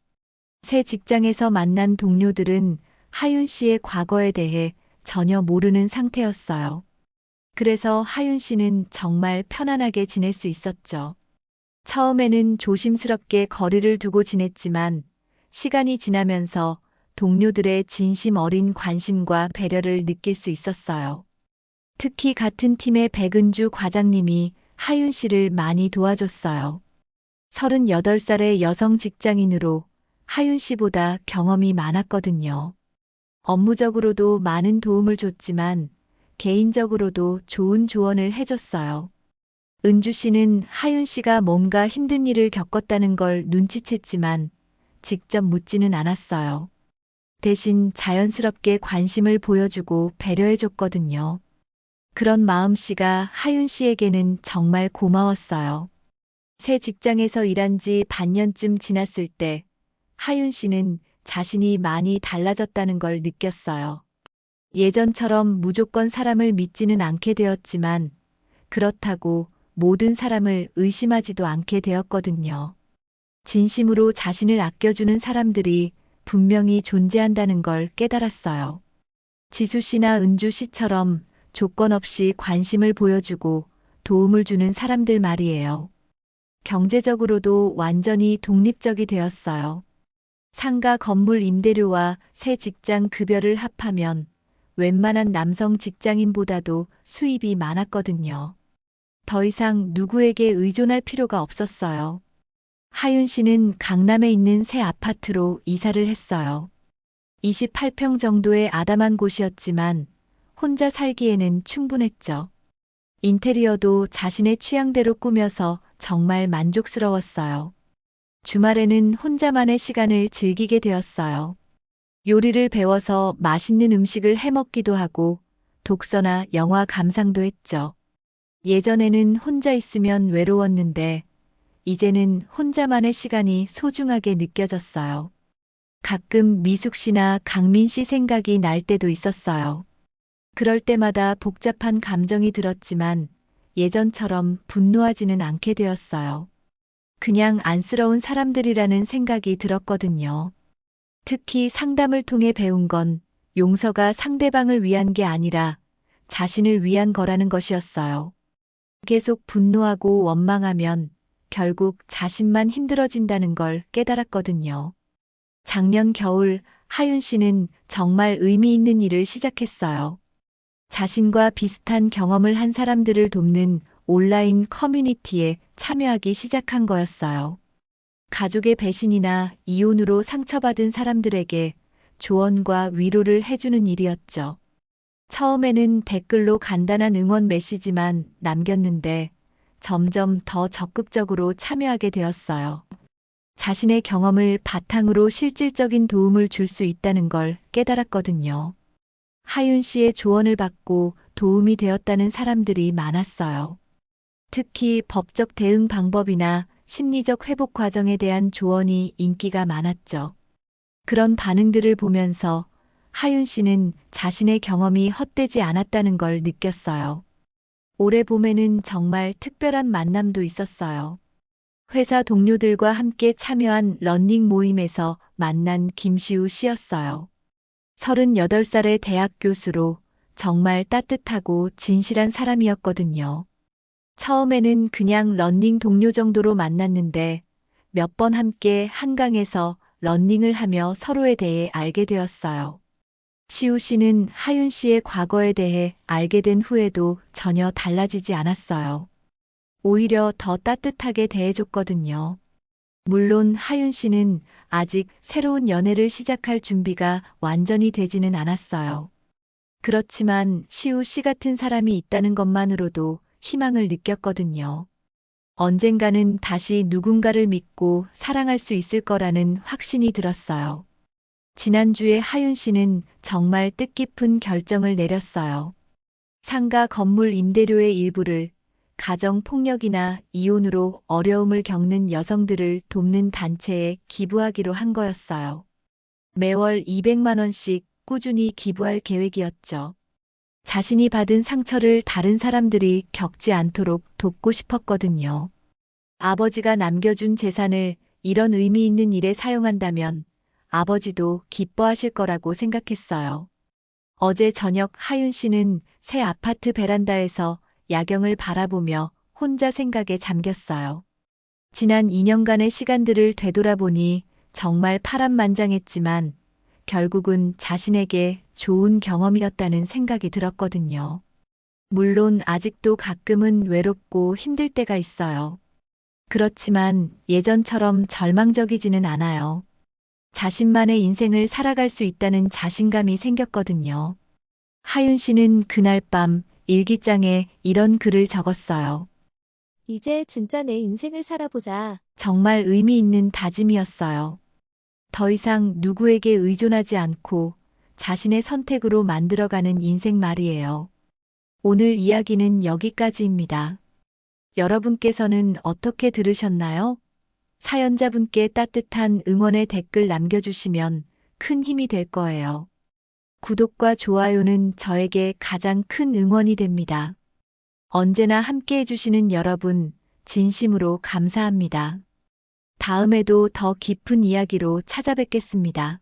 새 직장에서 만난 동료들은 하윤 씨의 과거에 대해 전혀 모르는 상태였어요. 그래서 하윤 씨는 정말 편안하게 지낼 수 있었죠. 처음에는 조심스럽게 거리를 두고 지냈지만 시간이 지나면서 동료들의 진심 어린 관심과 배려를 느낄 수 있었어요. 특히 같은 팀의 백은주 과장님이 하윤 씨를 많이 도와줬어요. 38살의 여성 직장인으로 하윤 씨보다 경험이 많았거든요. 업무적으로도 많은 도움을 줬지만 개인적으로도 좋은 조언을 해줬어요. 은주 씨는 하윤 씨가 뭔가 힘든 일을 겪었다는 걸 눈치챘지만 직접 묻지는 않았어요. 대신 자연스럽게 관심을 보여주고 배려해줬거든요. 그런 마음씨가 하윤 씨에게는 정말 고마웠어요. 새 직장에서 일한 지 반년쯤 지났을 때 하윤 씨는 자신이 많이 달라졌다는 걸 느꼈어요. 예전처럼 무조건 사람을 믿지는 않게 되었지만 그렇다고 모든 사람을 의심하지도 않게 되었거든요. 진심으로 자신을 아껴주는 사람들이 분명히 존재한다는 걸 깨달았어요. 지수 씨나 은주 씨처럼 조건 없이 관심을 보여주고 도움을 주는 사람들 말이에요. 경제적으로도 완전히 독립적이 되었어요. 상가 건물 임대료와 새 직장 급여를 합하면 웬만한 남성 직장인보다도 수입이 많았거든요. 더 이상 누구에게 의존할 필요가 없었어요. 하윤 씨는 강남에 있는 새 아파트로 이사를 했어요. 28평 정도의 아담한 곳이었지만 혼자 살기에는 충분했죠. 인테리어도 자신의 취향대로 꾸며서 정말 만족스러웠어요. 주말에는 혼자만의 시간을 즐기게 되었어요. 요리를 배워서 맛있는 음식을 해먹기도 하고 독서나 영화 감상도 했죠. 예전에는 혼자 있으면 외로웠는데 이제는 혼자만의 시간이 소중하게 느껴졌어요. 가끔 미숙 씨나 강민 씨 생각이 날 때도 있었어요. 그럴 때마다 복잡한 감정이 들었지만 예전처럼 분노하지는 않게 되었어요. 그냥 안쓰러운 사람들이라는 생각이 들었거든요. 특히 상담을 통해 배운 건 용서가 상대방을 위한 게 아니라 자신을 위한 거라는 것이었어요. 계속 분노하고 원망하면 결국 자신만 힘들어진다는 걸 깨달았거든요. 작년 겨울 하윤 씨는 정말 의미 있는 일을 시작했어요. 자신과 비슷한 경험을 한 사람들을 돕는 온라인 커뮤니티에 참여하기 시작한 거였어요. 가족의 배신이나 이혼으로 상처받은 사람들에게 조언과 위로를 해주는 일이었죠. 처음에는 댓글로 간단한 응원 메시지만 남겼는데 점점 더 적극적으로 참여하게 되었어요. 자신의 경험을 바탕으로 실질적인 도움을 줄 수 있다는 걸 깨달았거든요. 하윤 씨의 조언을 받고 도움이 되었다는 사람들이 많았어요. 특히 법적 대응 방법이나 심리적 회복 과정에 대한 조언이 인기가 많았죠. 그런 반응들을 보면서 하윤 씨는 자신의 경험이 헛되지 않았다는 걸 느꼈어요. 올해 봄에는 정말 특별한 만남도 있었어요. 회사 동료들과 함께 참여한 러닝 모임에서 만난 김시우 씨였어요. 38살의 대학 교수로 정말 따뜻하고 진실한 사람이었거든요. 처음에는 그냥 러닝 동료 정도로 만났는데 몇 번 함께 한강에서 러닝을 하며 서로에 대해 알게 되었어요. 시우 씨는 하윤 씨의 과거에 대해 알게 된 후에도 전혀 달라지지 않았어요. 오히려 더 따뜻하게 대해줬거든요. 물론 하윤 씨는 아직 새로운 연애를 시작할 준비가 완전히 되지는 않았어요. 그렇지만 시우 씨 같은 사람이 있다는 것만으로도 희망을 느꼈거든요. 언젠가는 다시 누군가를 믿고 사랑할 수 있을 거라는 확신이 들었어요. 지난주에 하윤 씨는 정말 뜻깊은 결정을 내렸어요. 상가 건물 임대료의 일부를 가정폭력이나 이혼으로 어려움을 겪는 여성들을 돕는 단체에 기부하기로 한 거였어요. 매월 200만 원씩 꾸준히 기부할 계획이었죠. 자신이 받은 상처를 다른 사람들이 겪지 않도록 돕고 싶었거든요. 아버지가 남겨준 재산을 이런 의미 있는 일에 사용한다면 아버지도 기뻐하실 거라고 생각했어요. 어제 저녁 하윤 씨는 새 아파트 베란다에서 야경을 바라보며 혼자 생각에 잠겼어요. 지난 2년간의 시간들을 되돌아보니 정말 파란만장했지만 결국은 자신에게 좋은 경험이었다는 생각이 들었거든요. 물론 아직도 가끔은 외롭고 힘들 때가 있어요. 그렇지만 예전처럼 절망적이지는 않아요. 자신만의 인생을 살아갈 수 있다는 자신감이 생겼거든요. 하윤 씨는 그날 밤 일기장에 이런 글을 적었어요. 이제 진짜 내 인생을 살아보자. 정말 의미 있는 다짐이었어요. 더 이상 누구에게 의존하지 않고 자신의 선택으로 만들어가는 인생 말이에요. 오늘 이야기는 여기까지입니다. 여러분께서는 어떻게 들으셨나요? 사연자분께 따뜻한 응원의 댓글 남겨주시면 큰 힘이 될 거예요. 구독과 좋아요는 저에게 가장 큰 응원이 됩니다. 언제나 함께 해주시는 여러분, 진심으로 감사합니다. 다음에도 더 깊은 이야기로 찾아뵙겠습니다.